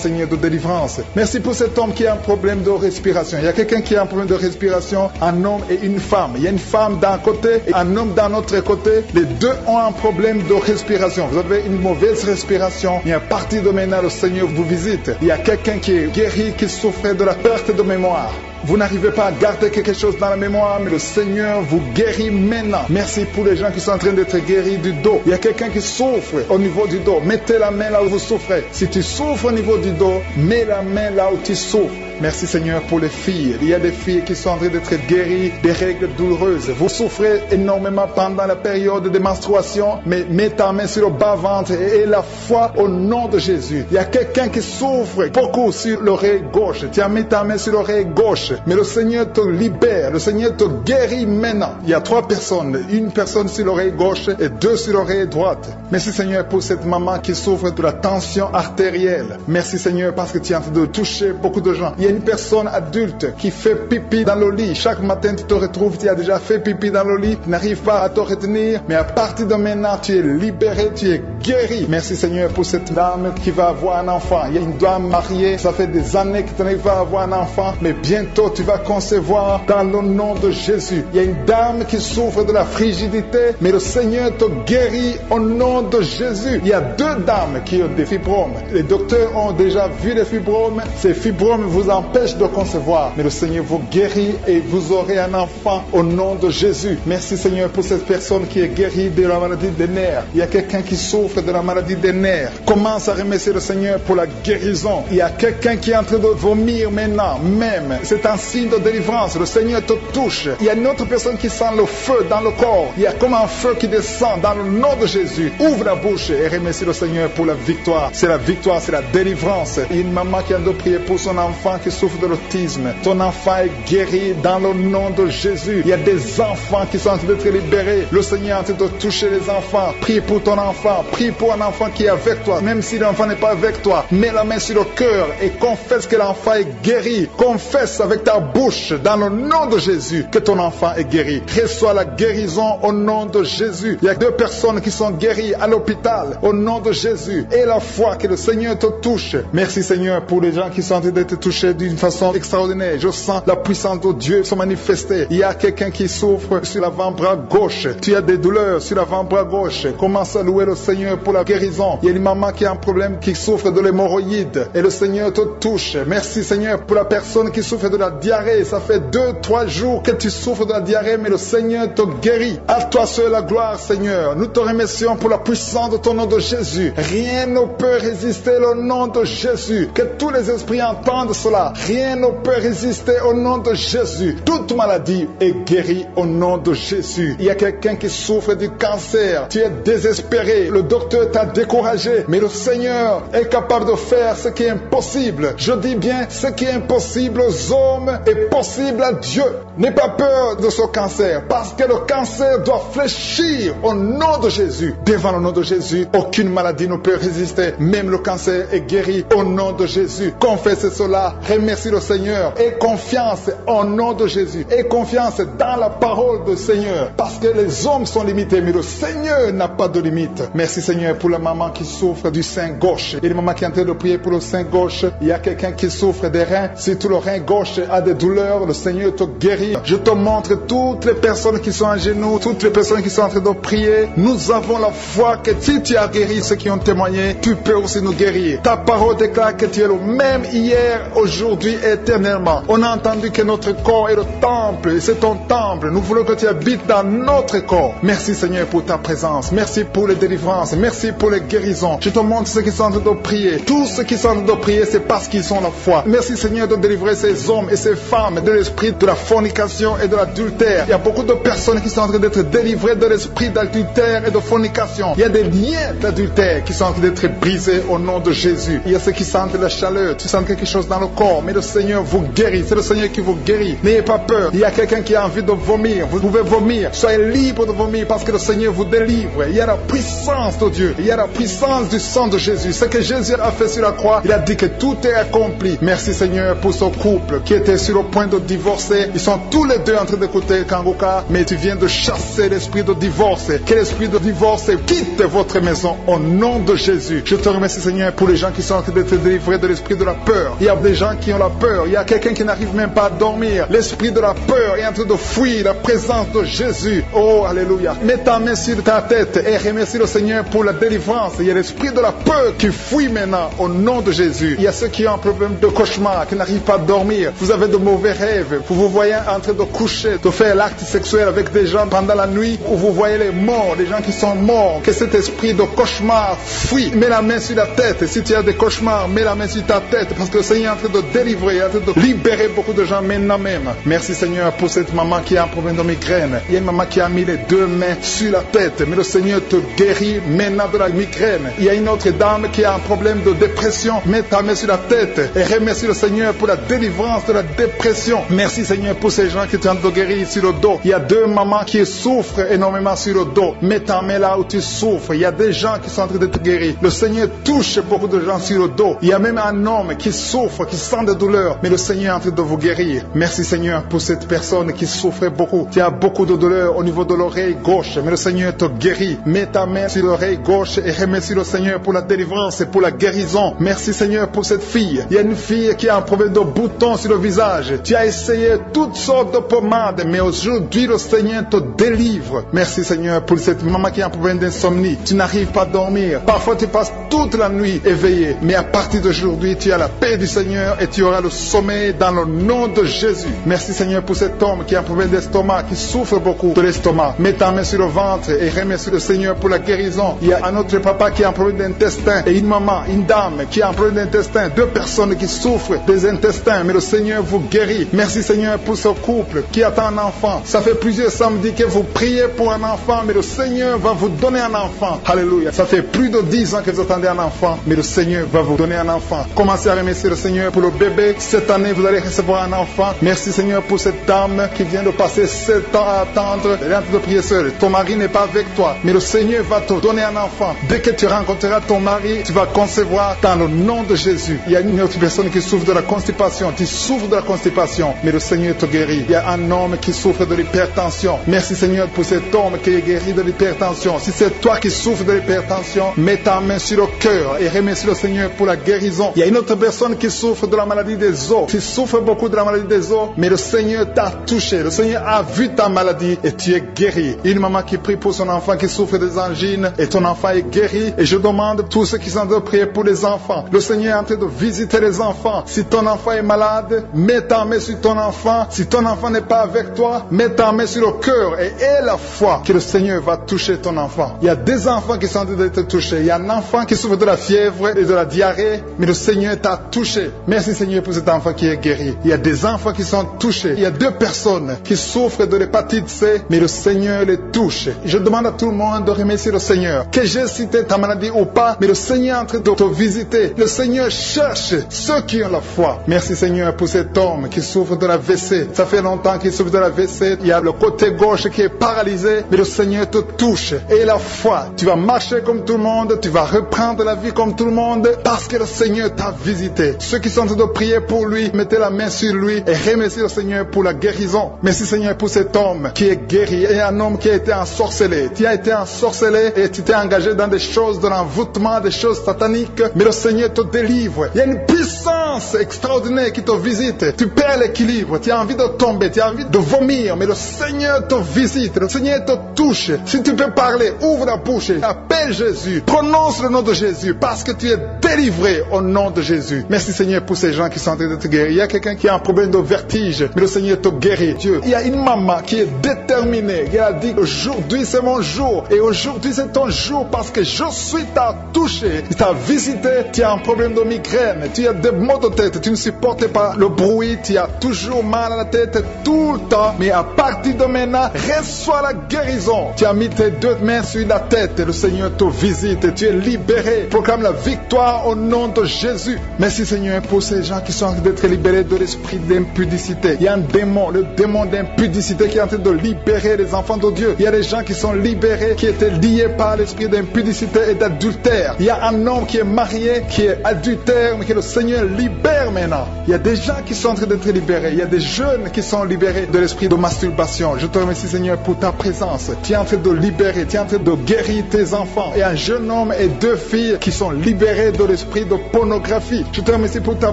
Seigneur de délivrance. Merci pour cet homme qui a un problème de respiration. Il y a quelqu'un qui a un problème de respiration, un homme et une femme. Il y a une femme d'un côté et un homme d'un autre côté. Les deux ont un problème de respiration. Vous avez une mauvaise respiration, mais à partir de maintenant le Seigneur vous visite. Il y a quelqu'un qui est guéri, qui souffrait de la perte de mémoire. vous n'arrivez pas à garder quelque chose dans la mémoire, mais le Seigneur vous guérit maintenant. Merci pour les gens qui sont en train d'être guéris du dos. Il y a quelqu'un qui souffre au niveau du dos. Mettez la main là où vous souffrez. Si tu souffres au niveau du dos, mets la main là où tu souffres. Merci Seigneur pour les filles. Il y a des filles qui sont en train d'être guéries des règles douloureuses. Vous souffrez énormément pendant la période de menstruation, mais mets ta main sur le bas-ventre et aie la foi au nom de Jésus. Il y a quelqu'un qui souffre beaucoup sur l'oreille gauche. Tu as mis ta main sur l'oreille gauche, mais le Seigneur te libère. Le Seigneur te guérit maintenant. Il y a 3 personnes. Une personne sur l'oreille gauche et 2 sur l'oreille droite. Merci Seigneur pour cette maman qui souffre de la tension artérielle. Merci Seigneur parce que tu es en train de toucher beaucoup de gens. Il y a une personne adulte qui fait pipi dans le lit. Chaque matin, tu te retrouves, tu as déjà fait pipi dans le lit, tu n'arrives pas à te retenir, mais à partir de maintenant, tu es libéré, tu es guéri. Merci Seigneur pour cette dame qui va avoir un enfant. Il y a une dame mariée, ça fait des années que tu n'arrives pas à avoir un enfant, mais bientôt tu vas concevoir dans le nom de Jésus. Il y a une dame qui souffre de la frigidité, mais le Seigneur te guérit au nom de Jésus. Il y a 2 dames qui ont des fibromes. Les docteurs ont déjà vu les fibromes. Ces fibromes vous empêche de concevoir, mais le Seigneur vous guérit et vous aurez un enfant au nom de Jésus. Merci Seigneur pour cette personne qui est guérie de la maladie des nerfs. Il y a quelqu'un qui souffre de la maladie des nerfs. Commence à remercier le Seigneur pour la guérison. Il y a quelqu'un qui est en train de vomir maintenant, même. C'est un signe de délivrance. Le Seigneur te touche. Il y a une autre personne qui sent le feu dans le corps. Il y a comme un feu qui descend dans le nom de Jésus. Ouvre la bouche et remercie le Seigneur pour la victoire. C'est la victoire, c'est la délivrance. Il y a une maman qui a de prier pour son enfant qui souffre de l'autisme. Ton enfant est guéri dans le nom de Jésus. Il y a des enfants qui sont en train d'être libérés. Le Seigneur est en train de toucher les enfants. Prie pour ton enfant. Prie pour un enfant qui est avec toi. Même si l'enfant n'est pas avec toi, mets la main sur le cœur et confesse que l'enfant est guéri. Confesse avec ta bouche dans le nom de Jésus que ton enfant est guéri. Reçois la guérison au nom de Jésus. Il y a 2 personnes qui sont guéries à l'hôpital au nom de Jésus. Et la foi que le Seigneur te touche. Merci Seigneur pour les gens qui sont en train d'être touchés d'une façon extraordinaire. Je sens la puissance de Dieu se manifester. Il y a quelqu'un qui souffre sur l'avant-bras gauche. Tu as des douleurs sur l'avant-bras gauche. Commence à louer le Seigneur pour la guérison. Il y a une maman qui a un problème, qui souffre de l'hémorroïde. Et le Seigneur te touche. Merci Seigneur pour la personne qui souffre de la diarrhée. Ça fait 2-3 jours que tu souffres de la diarrhée, mais le Seigneur te guérit. À toi seul la gloire, Seigneur. Nous te remercions pour la puissance de ton nom de Jésus. Rien ne peut résister au nom de Jésus. Que tous les esprits entendent cela. Rien ne peut résister au nom de Jésus. Toute maladie est guérie au nom de Jésus. Il y a quelqu'un qui souffre du cancer. Tu es désespéré. Le docteur t'a découragé. Mais le Seigneur est capable de faire ce qui est impossible. Je dis bien, ce qui est impossible aux hommes est possible à Dieu. N'aie pas peur de ce cancer, parce que le cancer doit fléchir au nom de Jésus. Devant le nom de Jésus, aucune maladie ne peut résister. Même le cancer est guéri au nom de Jésus. Confesse cela, remercie le Seigneur. Aie confiance au nom de Jésus. Aie confiance dans la parole du Seigneur, parce que les hommes sont limités, mais le Seigneur n'a pas de limite. Merci Seigneur pour la maman qui souffre du sein gauche. Il y a une maman qui est en train de prier pour le sein gauche. Il y a quelqu'un qui souffre des reins. Si tout le rein gauche a des douleurs, le Seigneur te guérit. Je te montre toutes les personnes qui sont à genoux, toutes les personnes qui sont en train de prier. Nous avons la foi que si tu as guéri ceux qui ont témoigné, tu peux aussi nous guérir. Ta parole déclare que tu es le même hier, aujourd'hui, éternellement. On a entendu que notre corps est le temple, et c'est ton temple. Nous voulons que tu habites dans notre corps. Merci Seigneur pour ta présence. Merci pour les délivrances. Merci pour les guérisons. Je te montre ceux qui sont en train de prier. Tous ceux qui sont en train de prier, c'est parce qu'ils ont la foi. Merci Seigneur de délivrer ces hommes et ces femmes de l'esprit de la fornication et de l'adultère. Il y a beaucoup de personnes qui sont en train d'être délivrées de l'esprit d'adultère et de fornication. Il y a des liens d'adultère qui sont en train d'être brisés au nom de Jésus. Il y a ceux qui sentent la chaleur, tu sens quelque chose dans le corps, mais le Seigneur vous guérit. C'est le Seigneur qui vous guérit. N'ayez pas peur. Il y a quelqu'un qui a envie de vomir. Vous pouvez vomir. Soyez libre de vomir parce que le Seigneur vous délivre. Il y a la puissance de Dieu. Il y a la puissance du sang de Jésus. Ce que Jésus a fait sur la croix, il a dit que tout est accompli. Merci Seigneur pour ce couple qui était sur le point de divorcer. Ils sont tous les deux en train d'écouter Kanguka, mais tu viens de chasser l'esprit de divorce. Que l'esprit de divorce quitte votre maison au nom de Jésus. Je te remercie Seigneur pour les gens qui sont en train d'être délivrés de l'esprit de la peur. Il y a des gens qui ont la peur. Il y a quelqu'un qui n'arrive même pas à dormir. L'esprit de la peur est en train de fuir. La présence de Jésus. Oh, alléluia. Mets ta main sur ta tête et remercie le Seigneur pour la délivrance. Il y a l'esprit de la peur qui fuit maintenant au nom de Jésus. Il y a ceux qui ont un problème de cauchemar, qui n'arrivent pas à dormir. Vous avez de mauvais rêves. Vous vous voyez en train de coucher, de faire l'acte sexuel avec des gens pendant la nuit, où vous voyez les morts, des gens qui sont morts. Que cet esprit de cauchemar fuit. Mets la main sur la tête. Si tu as des cauchemars, mets la main sur ta tête, parce que le Seigneur est en train de délivrer, en train de libérer beaucoup de gens maintenant même. Merci Seigneur pour cette maman qui a un problème de migraine. Il y a une maman qui a mis les deux mains sur la tête, mais le Seigneur te guérit maintenant de la migraine. Il y a une autre dame qui a un problème de dépression. Mets ta main sur la tête et remercie le Seigneur pour la délivrance de la dépression. Merci Seigneur pour ces gens qui sont en train de guérir sur le dos. Il y a deux mamans qui souffrent énormément sur le dos. Mets ta main là où tu souffres. Il y a des gens qui sont en train de te guérir. Le Seigneur touche beaucoup de gens sur le dos. Il y a même un homme qui souffre, qui sent des douleurs, mais le Seigneur est en train de vous guérir. Merci Seigneur pour cette personne qui souffrait beaucoup. Tu as beaucoup de douleurs au niveau de l'oreille gauche, mais le Seigneur te guérit. Mets ta main sur l'oreille gauche et remercie le Seigneur pour la délivrance et pour la guérison. Merci Seigneur pour cette fille. Il y a une fille qui a un problème de boutons sur le visage. Tu as essayé toutes sortes de pommades, mais aujourd'hui le Seigneur te délivre. Merci Seigneur pour cette maman qui a un problème d'insomnie. Tu n'arrives pas à dormir. Parfois tu passes toute la nuit éveillé, mais à partir d'aujourd'hui tu as la paix du Seigneur et tu auras le sommeil dans le nom de Jésus. Merci Seigneur pour cet homme qui a un problème d'estomac, qui souffre beaucoup de l'estomac. Mets ta main sur le ventre et remercie le Seigneur pour la guérison. Il y a un autre papa qui a un problème d'intestin et une maman, une dame qui a un problème d'intestin. Deux personnes qui souffrent des intestins, mais le Seigneur vous guérit. Merci Seigneur pour ce couple qui attend un enfant. Ça fait plusieurs samedis que vous priez pour un enfant, mais le Seigneur va vous donner un enfant. Alléluia. Ça fait plus de 10 ans que vous attendez un enfant, mais le Seigneur va vous donner un enfant. Commencez à remercier le Seigneur pour le bébé. Cette année, vous allez recevoir un enfant. Merci Seigneur pour cette dame qui vient de passer 7 ans à attendre. Elle est en train de prier seule. Ton mari n'est pas avec toi, mais le Seigneur va te donner un enfant. Dès que tu rencontreras ton mari, tu vas concevoir dans le nom de Jésus. Il y a une autre personne qui souffre de la constipation. Tu souffres de la constipation, mais le Seigneur te guérit. Il y a un homme qui souffre de l'hypertension. Merci Seigneur pour cet homme qui est guéri de l'hypertension. Si c'est toi qui souffres de l'hypertension, mets ta main sur le cœur et remercie le Seigneur pour la guérison. Il y a une autre personne qui souffre de la maladie des os. Tu souffres beaucoup de la maladie des os, mais le Seigneur t'a touché. Le Seigneur a vu ta maladie et tu es guéri. Une maman qui prie pour son enfant qui souffre des angines et ton enfant est guéri. Et je demande à tous ceux qui sont en train de prier pour les enfants. Le Seigneur est en train de visiter les enfants. Si ton enfant est malade, mets ta main sur ton enfant. Si ton enfant n'est pas avec toi, mets ta main sur le cœur et aie la foi que le Seigneur va toucher ton enfant. Il y a des enfants qui sont en train d'être touchés. Il y a un enfant qui souffre de la fièvre et de la diarrhée, mais le Seigneur t'a touché. Merci Seigneur pour cet enfant qui est guéri. Il y a des enfants qui sont touchés. Il y a 2 personnes qui souffrent de l'hépatite C, mais le Seigneur les touche. Je demande à tout le monde de remercier le Seigneur. Que j'ai cité ta maladie ou pas, mais le Seigneur est en train de te visiter. Le Seigneur cherche ceux qui ont la foi. Merci Seigneur pour cet homme qui souffre de la WC. Ça fait longtemps qu'il souffre de la WC. Il y a le côté gauche qui est paralysé, mais le Seigneur te touche. Et la foi, tu vas marcher comme tout le monde, tu vas reprendre la vie comme tout le monde, parce que le Seigneur t'a visité. Ceux qui sont en train de prier pour lui, mettez la main sur lui et remerciez le Seigneur pour la guérison. Merci Seigneur pour cet homme qui est guéri et un homme qui a été ensorcelé. Tu as été ensorcelé et tu t'es engagé dans des choses de l'envoûtement, des choses sataniques, mais le Seigneur te délivre. Il y a une puissance extraordinaire qui te visite. Tu perds l'équilibre, tu as envie de tomber, tu as envie de vomir, mais le Seigneur te visite, le Seigneur te touche. Si tu peux parler, ouvre la bouche, appelle Jésus, prononce le nom de Jésus, parce que tu es délivré au nom de Jésus. Merci Seigneur pour ces gens qui sont en train de te guérir. Il y a quelqu'un qui a un problème de vertige, mais le Seigneur te guérit. Dieu, il y a une maman qui est déterminée, qui a dit aujourd'hui c'est mon jour, et aujourd'hui c'est ton jour parce que je suis t'a touché, il t'a visité. Tu as un problème de migraine, tu as des maux de tête, tu ne supportes pas le bruit, tu as toujours mal à la tête tout le temps, mais à partir de maintenant, reçois la guérison. Tu as mis tes 2 mains sur la tête, le Seigneur te visite, et tu es libéré. Proclame la victoire au nom de Jésus. Merci Seigneur pour ces gens qui sont en train d'être libérés de l'esprit d'impudicité. Il y a un démon, le démon d'impudicité qui est en train de libérer les enfants de Dieu. Il y a des gens qui sont libérés, qui étaient liés par l'esprit d'impudicité et d'adultère. Il y a un homme qui est marié, qui est adultère, mais que le Seigneur libère libère maintenant. Il y a des gens qui sont en train d'être libérés. Il y a des jeunes qui sont libérés de l'esprit de masturbation. Je te remercie, Seigneur, pour ta présence. Tu es en train de libérer, tu es en train de guérir tes enfants. Et un jeune homme et 2 filles qui sont libérés de l'esprit de pornographie. Je te remercie pour ta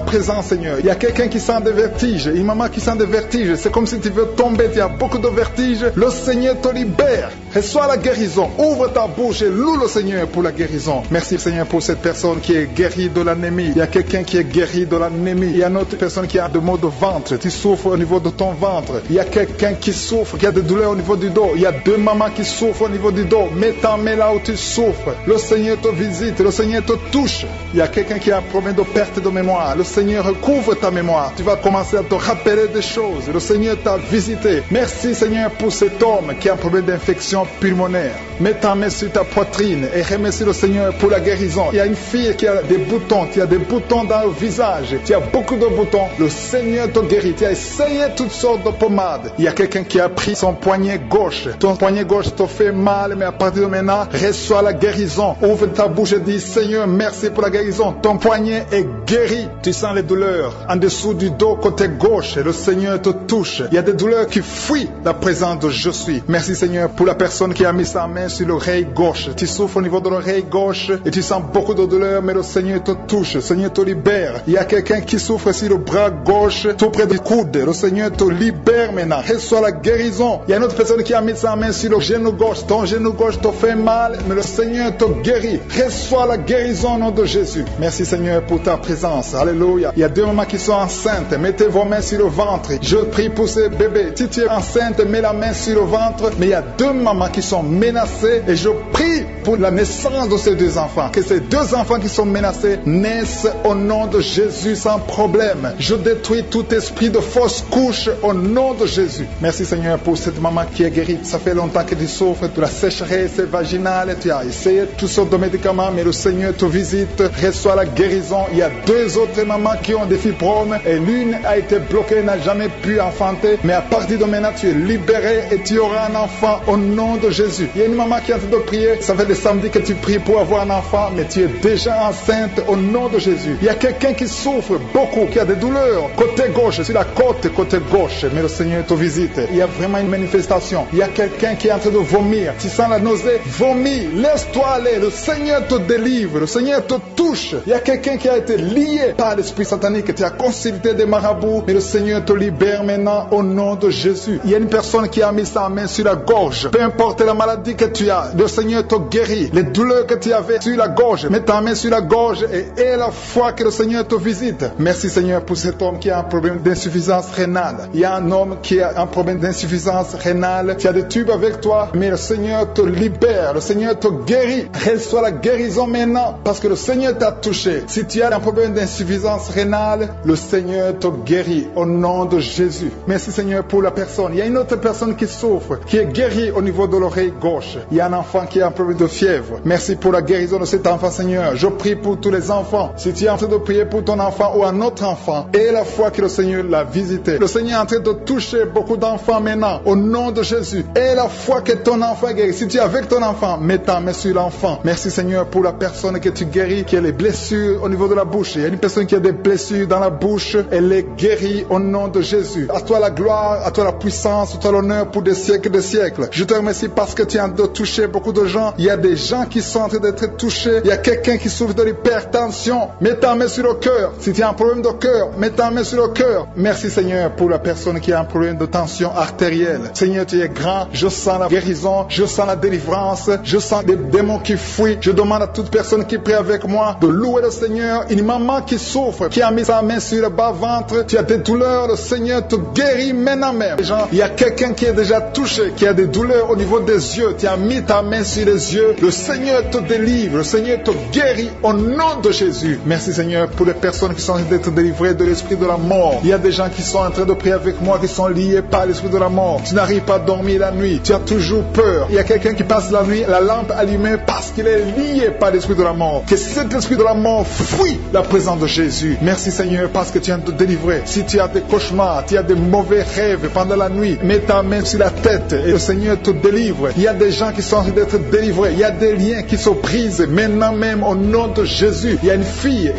présence, Seigneur. Il y a quelqu'un qui sent des vertiges, une maman qui sent des vertiges. C'est comme si tu veux tomber, tu as beaucoup de vertiges. Le Seigneur te libère. Reçois la guérison. Ouvre ta bouche et loue le Seigneur pour la guérison. Merci, Seigneur, pour cette personne qui est guérie de l'anémie. Il y a quelqu'un qui est guéri de l'anémie. Il y a une autre personne qui a des maux de ventre. Tu souffres au niveau de ton ventre. Il y a quelqu'un qui souffre, qui a des douleurs au niveau du dos. Il y a 2 mamans qui souffrent au niveau du dos. Mets ta main là où tu souffres. Le Seigneur te visite. Le Seigneur te touche. Il y a quelqu'un qui a un problème de perte de mémoire. Le Seigneur recouvre ta mémoire. Tu vas commencer à te rappeler des choses. Le Seigneur t'a visité. Merci, Seigneur, pour cet homme qui a un problème d'infection pulmonaire. Mets ta main sur ta poitrine et remercie le Seigneur pour la guérison. Il y a une fille qui a des boutons. Tu as des boutons dans le visage. Tu as beaucoup de boutons. Le Seigneur te guérit. Tu as essayé toutes sortes de pommades. Il y a quelqu'un qui a pris son poignet gauche. Ton poignet gauche te fait mal, mais à partir de maintenant, reçois la guérison. Ouvre ta bouche et dis, Seigneur, merci pour la guérison. Ton poignet est guéri. Tu sens les douleurs en dessous du dos côté gauche. Le Seigneur te touche. Il y a des douleurs qui fuient la présence de Je suis. Merci, Seigneur, pour la personne qui a mis sa main sur l'oreille gauche. Tu souffres au niveau de l'oreille gauche et tu sens beaucoup de douleur, mais le Seigneur te touche. Le Seigneur te libère. Il y a quelqu'un qui souffre sur le bras gauche, tout près du coude. Le Seigneur te libère maintenant. Reçois la guérison. Il y a une autre personne qui a mis sa main sur le genou gauche. Ton genou gauche te fait mal, mais le Seigneur te guérit. Reçois la guérison au nom de Jésus. Merci, Seigneur, pour ta présence. Alléluia. Il y a 2 mamans qui sont enceintes. Mettez vos mains sur le ventre. Je prie pour ces bébés. Si tu es enceinte, mets la main sur le ventre. Mais il y a 2 mamans qui sont menacées et je prie pour la naissance de ces 2 enfants. Que ces 2 enfants qui sont menacés naissent au nom de Jésus sans problème. Je détruis tout esprit de fausse couche au nom de Jésus. Merci, Seigneur, pour cette maman qui est guérie. Ça fait longtemps que tu souffres de la sécheresse vaginale. Tu as essayé toutes sortes de médicaments, mais le Seigneur te visite. Reçois la guérison. Il y a 2 autres mamans qui ont des fibromes et l'une a été bloquée, n'a jamais pu enfanter. Mais à partir de maintenant, tu es libéré et tu auras un enfant au nom de Jésus. Il y a une maman qui est en train de prier. Ça fait des samedis que tu pries pour avoir un enfant, mais tu es déjà enceinte au nom de Jésus. Il y a quelqu'un qui souffre beaucoup, qui a des douleurs côté gauche, sur la côte côté gauche, mais le Seigneur te visite. Il y a vraiment une manifestation. Il y a quelqu'un qui est en train de vomir. Tu sens la nausée, vomis, laisse-toi aller. Le Seigneur te délivre, le Seigneur te touche. Il y a quelqu'un qui a été lié par l'esprit satanique. Tu as consulté des marabouts, mais le Seigneur te libère maintenant au nom de Jésus. Il y a une personne qui a mis sa main sur la gorge. Peu importe la maladie que tu as, le Seigneur te guérit. Les douleurs que tu avais sur la gorge, mets ta main sur la gorge et la foi que le Seigneur te visite. Merci, Seigneur, pour cet homme qui a un problème d'insuffisance rénale. Il y a un homme qui a un problème d'insuffisance rénale. Tu as des tubes avec toi, mais le Seigneur te libère. Le Seigneur te guérit. Reçois la guérison maintenant parce que le Seigneur t'a touché. Si tu as un problème d'insuffisance rénale, le Seigneur te guérit au nom de Jésus. Merci, Seigneur, pour la personne. Il y a une autre personne qui souffre, qui est guérie au niveau de l'oreille gauche. Il y a un enfant qui a un problème de fièvre. Merci pour la guérison de cet enfant, Seigneur. Je prie pour tous les enfants. Si tu es en train de prier pour ton enfant ou un autre enfant, et la foi que le Seigneur l'a visité. Le Seigneur est en train de toucher beaucoup d'enfants maintenant, au nom de Jésus. Et la foi que ton enfant est guéri. Si tu es avec ton enfant, mets ta main sur l'enfant. Merci, Seigneur, pour la personne que tu guéris, qui a les blessures au niveau de la bouche. Il y a une personne qui a des blessures dans la bouche. Elle est guérie au nom de Jésus. À toi la gloire, à toi la puissance, à toi l'honneur pour des siècles et des siècles. Je te remercie parce que tu es en train de toucher beaucoup de gens. Il y a des gens qui sont en train d'être touchés. Il y a quelqu'un qui souffre de l'hypertension. Mets ta main sur le cœur. Si tu as un problème de cœur, mets ta main sur le cœur. Merci, Seigneur, pour la personne qui a un problème de tension artérielle. Seigneur, tu es grand. Je sens la guérison. Je sens la délivrance. Je sens des démons qui fuient. Je demande à toute personne qui prie avec moi de louer le Seigneur. Une maman qui souffre, qui a mis sa main sur le bas-ventre. Tu as des douleurs. Le Seigneur te guérit maintenant même. Il y a quelqu'un qui est déjà touché, qui a des douleurs au niveau des yeux. Tu as mis ta main sur les yeux. Le Seigneur te délivre. Le Seigneur te guérit au nom de Jésus. Merci, Seigneur, pour les personnes qui sont en train d'être délivrées de l'esprit de la mort. Il y a des gens qui sont en train de prier avec moi, qui sont liés par l'esprit de la mort. Tu n'arrives pas à dormir la nuit. Tu as toujours peur. Il y a quelqu'un qui passe la nuit, la lampe allumée parce qu'il est lié par l'esprit de la mort. Que cet esprit de la mort fuit la présence de Jésus. Merci, Seigneur, parce que tu viens de te délivrer. Si tu as des cauchemars, tu as des mauvais rêves pendant la nuit, mets ta main sur la tête et le Seigneur te délivre. Il y a des gens qui sont en train d'être délivrés. Il y a des liens qui se brisent maintenant même au nom de Jésus. Il y a une fille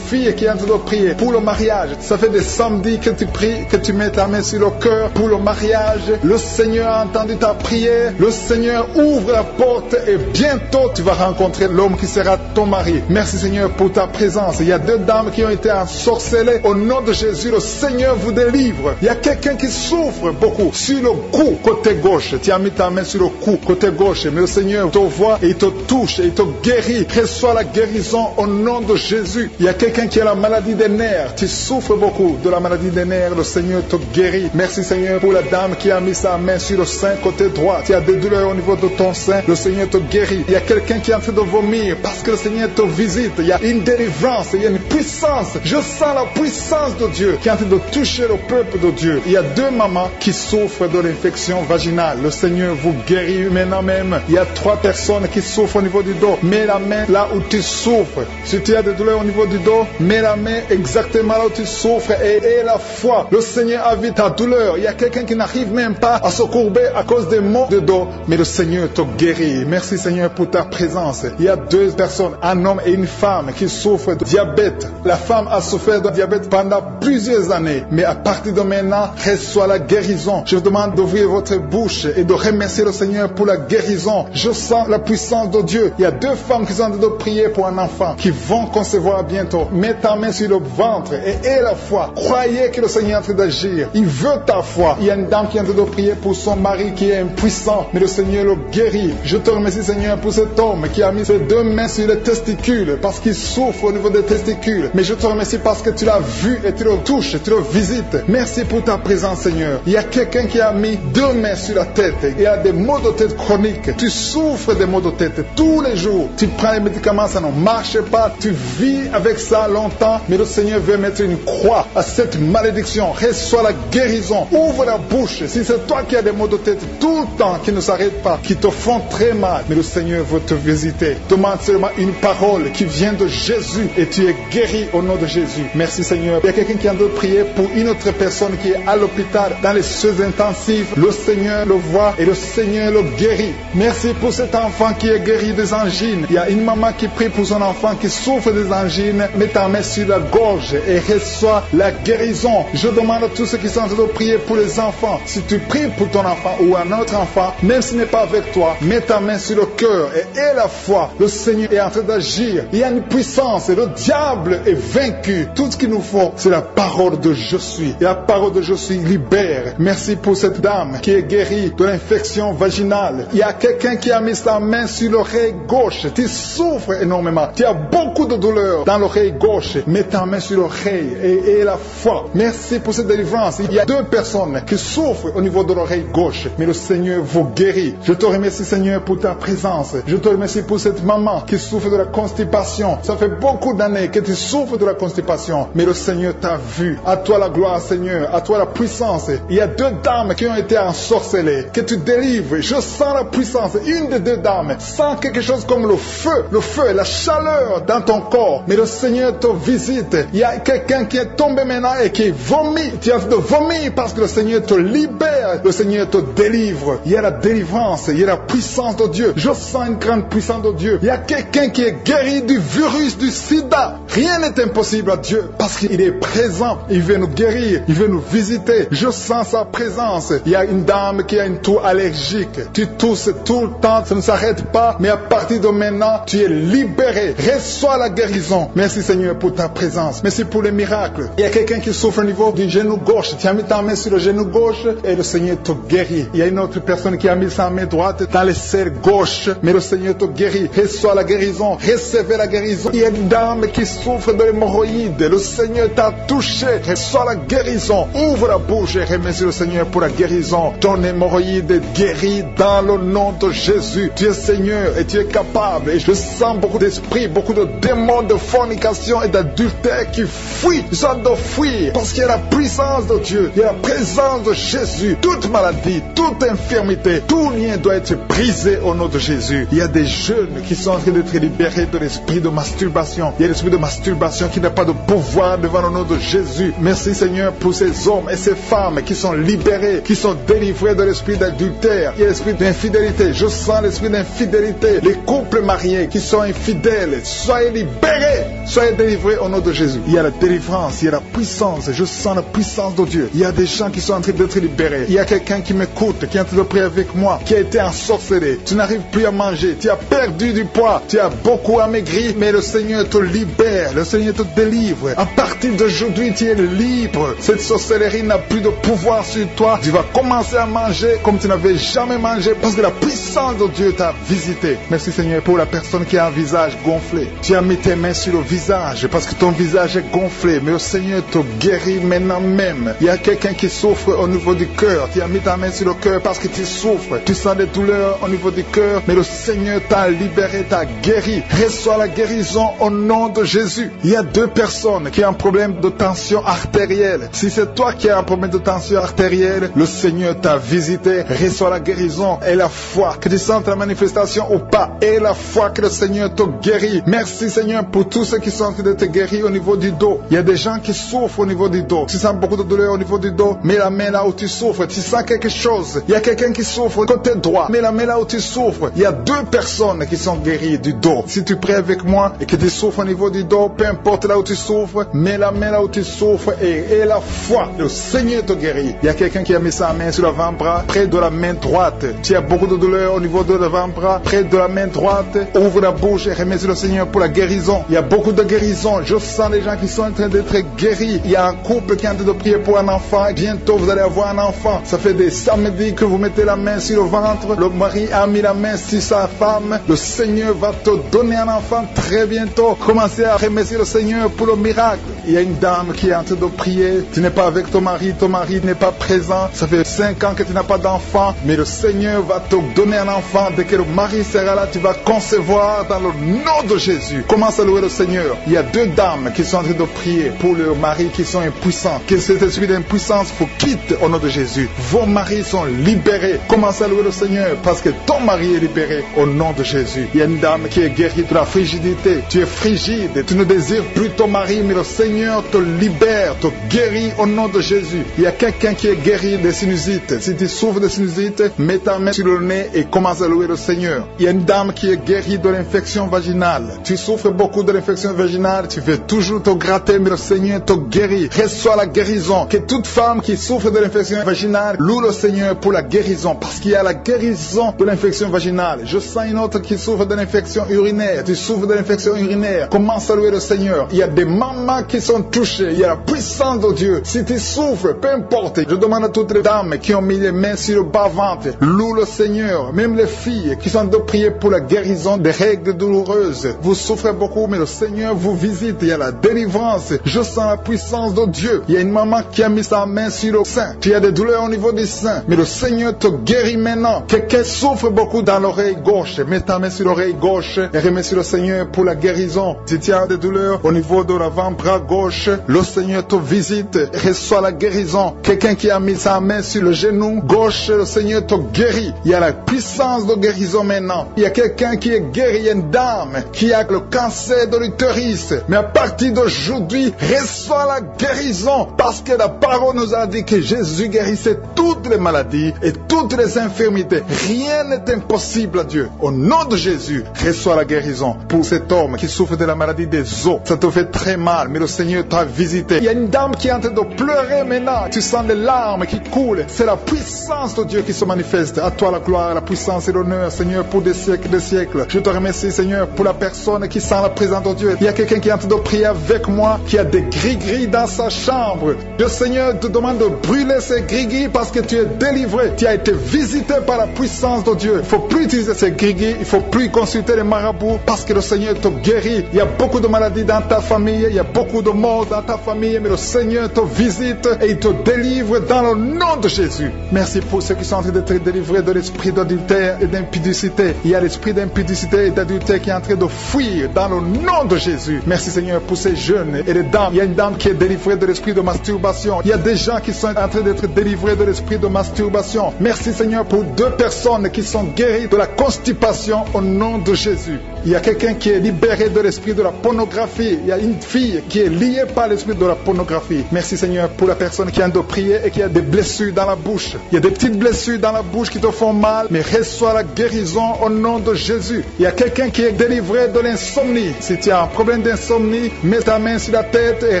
qui est en train de de prier pour le mariage. Ça fait des samedis que tu pries, que tu mets ta main sur le cœur pour le mariage. Le Seigneur a entendu ta prière. Le Seigneur ouvre la porte et bientôt tu vas rencontrer l'homme qui sera ton mari. Merci Seigneur pour ta présence. Il y a 2 dames qui ont été ensorcelées. Au nom de Jésus, le Seigneur vous délivre. Il y a quelqu'un qui souffre beaucoup sur le cou, côté gauche. Tu as mis ta main sur le cou, côté gauche. Mais le Seigneur te voit et il te touche et il te guérit. Reçois la guérison au nom de Jésus. Il y a quelqu'un qui a la maladie des nerfs. Tu souffres beaucoup de la maladie des nerfs. Le Seigneur te guérit. Merci Seigneur pour la dame qui a mis sa main sur le sein côté droit. Tu as des douleurs au niveau de ton sein. Le Seigneur te guérit. Il y a quelqu'un qui est en train de vomir parce que le Seigneur te visite. Il y a une délivrance. Il y a une puissance. Je sens la puissance de Dieu qui est en train de toucher le peuple de Dieu. Il y a 2 mamans qui souffrent de l'infection vaginale. Le Seigneur vous guérit maintenant même. Il y a 3 personnes qui souffrent au niveau du dos. Mets la main là où tu souffres. Si tu as des douleurs au niveau du dos, mets la main exactement là où tu souffres et aie la foi. Le Seigneur a vu ta douleur. Il y a quelqu'un qui n'arrive même pas à se courber à cause des maux de dos, mais le Seigneur te guérit. Merci Seigneur pour ta présence. Il y a 2 personnes, un homme et une femme qui souffrent de diabète. La femme a souffert de diabète pendant plusieurs années, mais à partir de maintenant, reçoit la guérison. Je vous demande d'ouvrir votre bouche et de remercier le Seigneur pour la guérison. Je sens la puissance de Dieu. Il y a 2 femmes qui sont en train de prier pour un enfant qui vont concevoir bientôt. Mets ta main sur le ventre et aie la foi. Croyez que le Seigneur est en train d'agir. Il veut ta foi. Il y a une dame qui est en train de prier pour son mari qui est impuissant, mais le Seigneur le guérit. Je te remercie Seigneur pour cet homme qui a mis ses 2 mains sur les testicules parce qu'il souffre au niveau des testicules. Mais je te remercie parce que tu l'as vu et tu le touches, tu le visites. Merci pour ta présence Seigneur. Il y a quelqu'un qui a mis 2 mains sur la tête. Il y a des maux de tête chroniques. Tu souffres des maux de tête tous les jours. Tu prends les médicaments, ça ne marche pas. Tu vis avec ça longtemps, mais le Seigneur veut mettre une croix à cette malédiction. Reçois la guérison. Ouvre la bouche. Si c'est toi qui as des maux de tête tout le temps qui ne s'arrêtent pas, qui te font très mal, mais le Seigneur veut te visiter. Demande seulement une parole qui vient de Jésus et tu es guéri au nom de Jésus. Merci Seigneur. Il y a quelqu'un qui a de prier pour une autre personne qui est à l'hôpital dans les soins intensifs. Le Seigneur le voit et le Seigneur le guérit. Merci pour cet enfant qui est guéri des angines. Il y a une maman qui prie pour son enfant qui souffre des angines. Mets ta main sur la gorge et reçois la guérison. Je demande à tous ceux qui sont en train de prier pour les enfants. Si tu pries pour ton enfant ou un autre enfant, même s'il n'est pas avec toi, mets ta main sur le cœur et aie la foi. Le Seigneur est en train d'agir. Il y a une puissance et le diable est vaincu. Tout ce qu'il nous faut, c'est la parole de je suis. Et la parole de je suis libère. Merci pour cette dame qui est guérie de l'infection vaginale. Il y a quelqu'un qui a mis sa main sur l'oreille gauche. Tu souffres énormément. Tu as beaucoup de douleur dans l'oreille gauche. Mets ta main sur l'oreille et aie la foi. Merci pour cette délivrance. Il y a 2 personnes qui souffrent au niveau de l'oreille gauche, mais le Seigneur vous guérit. Je te remercie Seigneur pour ta présence. Je te remercie pour cette maman qui souffre de la constipation. Ça fait beaucoup d'années que tu souffres de la constipation, mais le Seigneur t'a vu. À toi la gloire Seigneur, à toi la puissance. Il y a 2 dames qui ont été ensorcelées, que tu délivres. Je sens la puissance. Une des 2 dames sent quelque chose comme le feu et la chaleur dans ton corps, mais le Seigneur te visite. Il y a quelqu'un qui est tombé maintenant et qui vomit. Tu as de vomir parce que le Seigneur te libère, le Seigneur te délivre. Il y a la délivrance, il y a la puissance de Dieu. Je sens une grande puissance de Dieu. Il y a quelqu'un qui est guéri du virus du sida. Rien n'est impossible à Dieu parce qu'il est présent. Il veut nous guérir, il veut nous visiter. Je sens sa présence. Il y a une dame qui a une toux allergique. Tu tousses tout le temps, ça ne s'arrête pas, mais à partir de maintenant, tu es libéré. Reçois la guérison. Merci Seigneur pour ta présence. Merci pour les miracles. Il y a quelqu'un qui souffre au niveau du genou gauche. Tu as mis ta main sur le genou gauche et le Seigneur te guérit. Il y a une autre personne qui a mis sa main droite dans le serre gauche, mais le Seigneur te guérit. Reçois la guérison. Recevez la guérison. Il y a une dame qui souffre de l'hémorroïde. Le Seigneur t'a touché. Reçois la guérison. Ouvre la bouche et remercie le Seigneur pour la guérison. Ton hémorroïde est guéri dans le nom de Jésus. Tu es Seigneur et tu es capable. Et je sens beaucoup d'esprits, beaucoup de démons de fornication et d'adultère qui fuient. Ils sont de fuir parce qu'il y a la puissance de Dieu. Il y a la présence de Jésus. Toute maladie, toute infirmité, tout lien doit être brisé au nom de Jésus. Il y a des jeunes qui sont en train d'être libérés de l'esprit de masturbation. Il y a l'esprit de masturbation qui n'a pas de pouvoir devant le nom de Jésus. Merci Seigneur pour ces hommes et ces femmes qui sont libérés, qui sont délivrés de l'esprit d'adultère. Il y a l'esprit d'infidélité. Je sens l'esprit d'infidélité. Les couples mariés qui sont infidèles, soyez libérés, soyez délivrés au nom de de Jésus. Il y a la délivrance, il y a la puissance. Je sens la puissance de Dieu. Il y a des gens qui sont en train d'être libérés. Il y a quelqu'un qui m'écoute, qui est en train de prier avec moi, qui a été ensorcelé. Tu n'arrives plus à manger. Tu as perdu du poids. Tu as beaucoup amaigri, mais le Seigneur te libère. Le Seigneur te délivre. À partir d'aujourd'hui, tu es libre. Cette sorcellerie n'a plus de pouvoir sur toi. Tu vas commencer à manger comme tu n'avais jamais mangé parce que la puissance de Dieu t'a visité. Merci Seigneur pour la personne qui a un visage gonflé. Tu as mis tes mains sur le visage parce que ton visage est gonflé. Mais le Seigneur te guérit maintenant même. Il y a quelqu'un qui souffre au niveau du cœur. Tu as mis ta main sur le cœur parce que tu souffres. Tu sens des douleurs au niveau du cœur. Mais le Seigneur t'a libéré, t'a guéri. Reçois la guérison au nom de Jésus. Il y a 2 personnes qui ont un problème de tension artérielle. Si c'est toi qui as un problème de tension artérielle, le Seigneur t'a visité. Reçois la guérison et la foi. Que tu sentes la manifestation ou pas. Et la foi que le Seigneur te guérit. Merci Seigneur pour tous ceux qui sont en train de te guérir au niveau du dos. Il y a des gens qui souffrent au niveau du dos. Tu sens beaucoup de douleur au niveau du dos. Mets la main là où tu souffres. Tu sens quelque chose. Il y a quelqu'un qui souffre côté droit. Mets la main là où tu souffres. Il y a 2 personnes qui sont guéries du dos. Si tu pries avec moi et que tu souffres au niveau du dos, peu importe là où tu souffres, mets la main là où tu souffres et la foi. Le Seigneur te guérit. Il y a quelqu'un qui a mis sa main sur l'avant-bras, près de la main droite. Tu as beaucoup de douleur au niveau de l'avant-bras, près de la main droite. Ouvre la bouche et remercie le Seigneur pour la guérison. Il y a beaucoup de guérison. Je sens les gens qui sont en train d'être guéris. Il y a un couple qui est en train de prier pour un enfant. Bientôt, vous allez avoir un enfant. Ça fait des samedis que vous mettez la main sur le ventre. Le mari a mis la main sur sa femme. Le Seigneur va te donner un enfant très bientôt. Commencez à remercier le Seigneur pour le miracle. Il y a une dame qui est en train de prier. Tu n'es pas avec ton mari n'est pas présent. Ça fait 5 ans que tu n'as pas d'enfant. Mais le Seigneur va te donner un enfant. Dès que le mari sera là, tu vas concevoir dans le nom de Jésus. Commence à louer le Seigneur. Il y a 2 dames qui sont en train de prier pour leurs maris qui sont impuissants. Que cet esprit d'impuissance vous quitte au nom de Jésus. Vos maris sont libérés. Commence à louer le Seigneur parce que ton mari est libéré au nom de Jésus. Il y a une dame qui est guérie de la frigidité. Tu es frigide. Tu ne désires plus ton mari, mais le Seigneur te libère, te guérit au nom de Jésus. Il y a quelqu'un qui est guéri des sinusites. Si tu souffres de sinusite, mets ta main sur le nez et commence à louer le Seigneur. Il y a une dame qui est guérie de l'infection vaginale. Tu souffres beaucoup de l'infection vaginale. Tu veux toujours te gratter, mais le Seigneur te guérit. Reçois la guérison. Que toute femme qui souffre de l'infection vaginale loue le Seigneur pour la guérison. Parce qu'il y a la guérison de l'infection vaginale. Je sens une autre qui souffre de l'infection urinaire. Tu souffres de l'infection urinaire. Commence à louer le Seigneur. Il y a des mamans qui sont touchées. Il y a la puissance de Dieu. Si tu souffres, peu importe. Je demande à toutes les dames qui ont mis les mains sur le bas-ventre, loue le Seigneur. Même les filles qui sont de prier pour la guérison des règles douloureuses. Vous souffrez beaucoup, mais le Seigneur vous visite. Il y a la délivrance. Je sens la puissance de Dieu. Il y a une maman qui a mis sa main sur le sein. Tu as des douleurs au niveau du sein, mais le Seigneur te guérit maintenant. Quelqu'un souffre beaucoup dans l'oreille gauche. Mets ta main sur l'oreille gauche et remercie le Seigneur pour la guérison. Si tu as des douleurs au niveau de l'avant-bras gauche, le Seigneur te visite. Reçois la guérison. Quelqu'un qui a mis sa main sur le genou gauche, le Seigneur te guérit. Il y a la puissance de guérison maintenant. Il y a quelqu'un qui est guéri. Il y a une dame qui a le cancer de l'utérus. Mais à partir d'aujourd'hui, reçois la guérison. Parce que la parole nous a dit que Jésus guérissait toutes les maladies et toutes les infirmités. Rien n'est impossible à Dieu. Au nom de Jésus, reçois la guérison pour cet homme qui souffre de la maladie des os. Ça te fait très mal, mais le Seigneur t'a visité. Il y a une dame qui est en train de pleurer maintenant. Tu sens les larmes qui coulent. C'est la puissance de Dieu qui se manifeste. À toi la gloire, la puissance et l'honneur, Seigneur, pour des siècles et des siècles. Je te remercie, Seigneur, pour la personne qui sent la présence de Dieu. Il y a quelqu'un qui est en train de prier avec moi, qui a des gris-gris dans sa chambre. Le Seigneur te demande de brûler ces gris-gris parce que tu es délivré. Tu as été visité par la puissance de Dieu. Il ne faut plus utiliser ces gris-gris. Il ne faut plus consulter les marabouts parce que le Seigneur te guérit. Il y a beaucoup de maladies dans ta famille. Il y a beaucoup de morts dans ta famille. Mais le Seigneur te visite et il te délivre dans le nom de Jésus. Merci pour ceux qui sont en train d'être délivrés de l'esprit d'adultère et d'impudicité. Il y a l'esprit d'impudicité et d'adultère qui est en train de fuir dans le nom de Jésus. Merci Seigneur pour ces jeunes et les dames. Il y a une dame qui est délivrée de l'esprit de masturbation. Il y a des gens qui sont en train d'être délivrés de l'esprit de masturbation. Merci Seigneur pour 2 personnes qui sont guéries de la constipation au nom de Jésus. Il y a quelqu'un qui est libéré de l'esprit de la pornographie. Il y a une fille qui est liée par l'esprit de la pornographie. Merci Seigneur pour la personne qui a de prier et qui a des blessures dans la bouche. Il y a des petites blessures dans la bouche qui te font mal, mais reçois la guérison au nom de Jésus. Il y a quelqu'un qui est délivré de l'insomnie. Si tu as un problème d'insomnie, mets ta main sur la tête et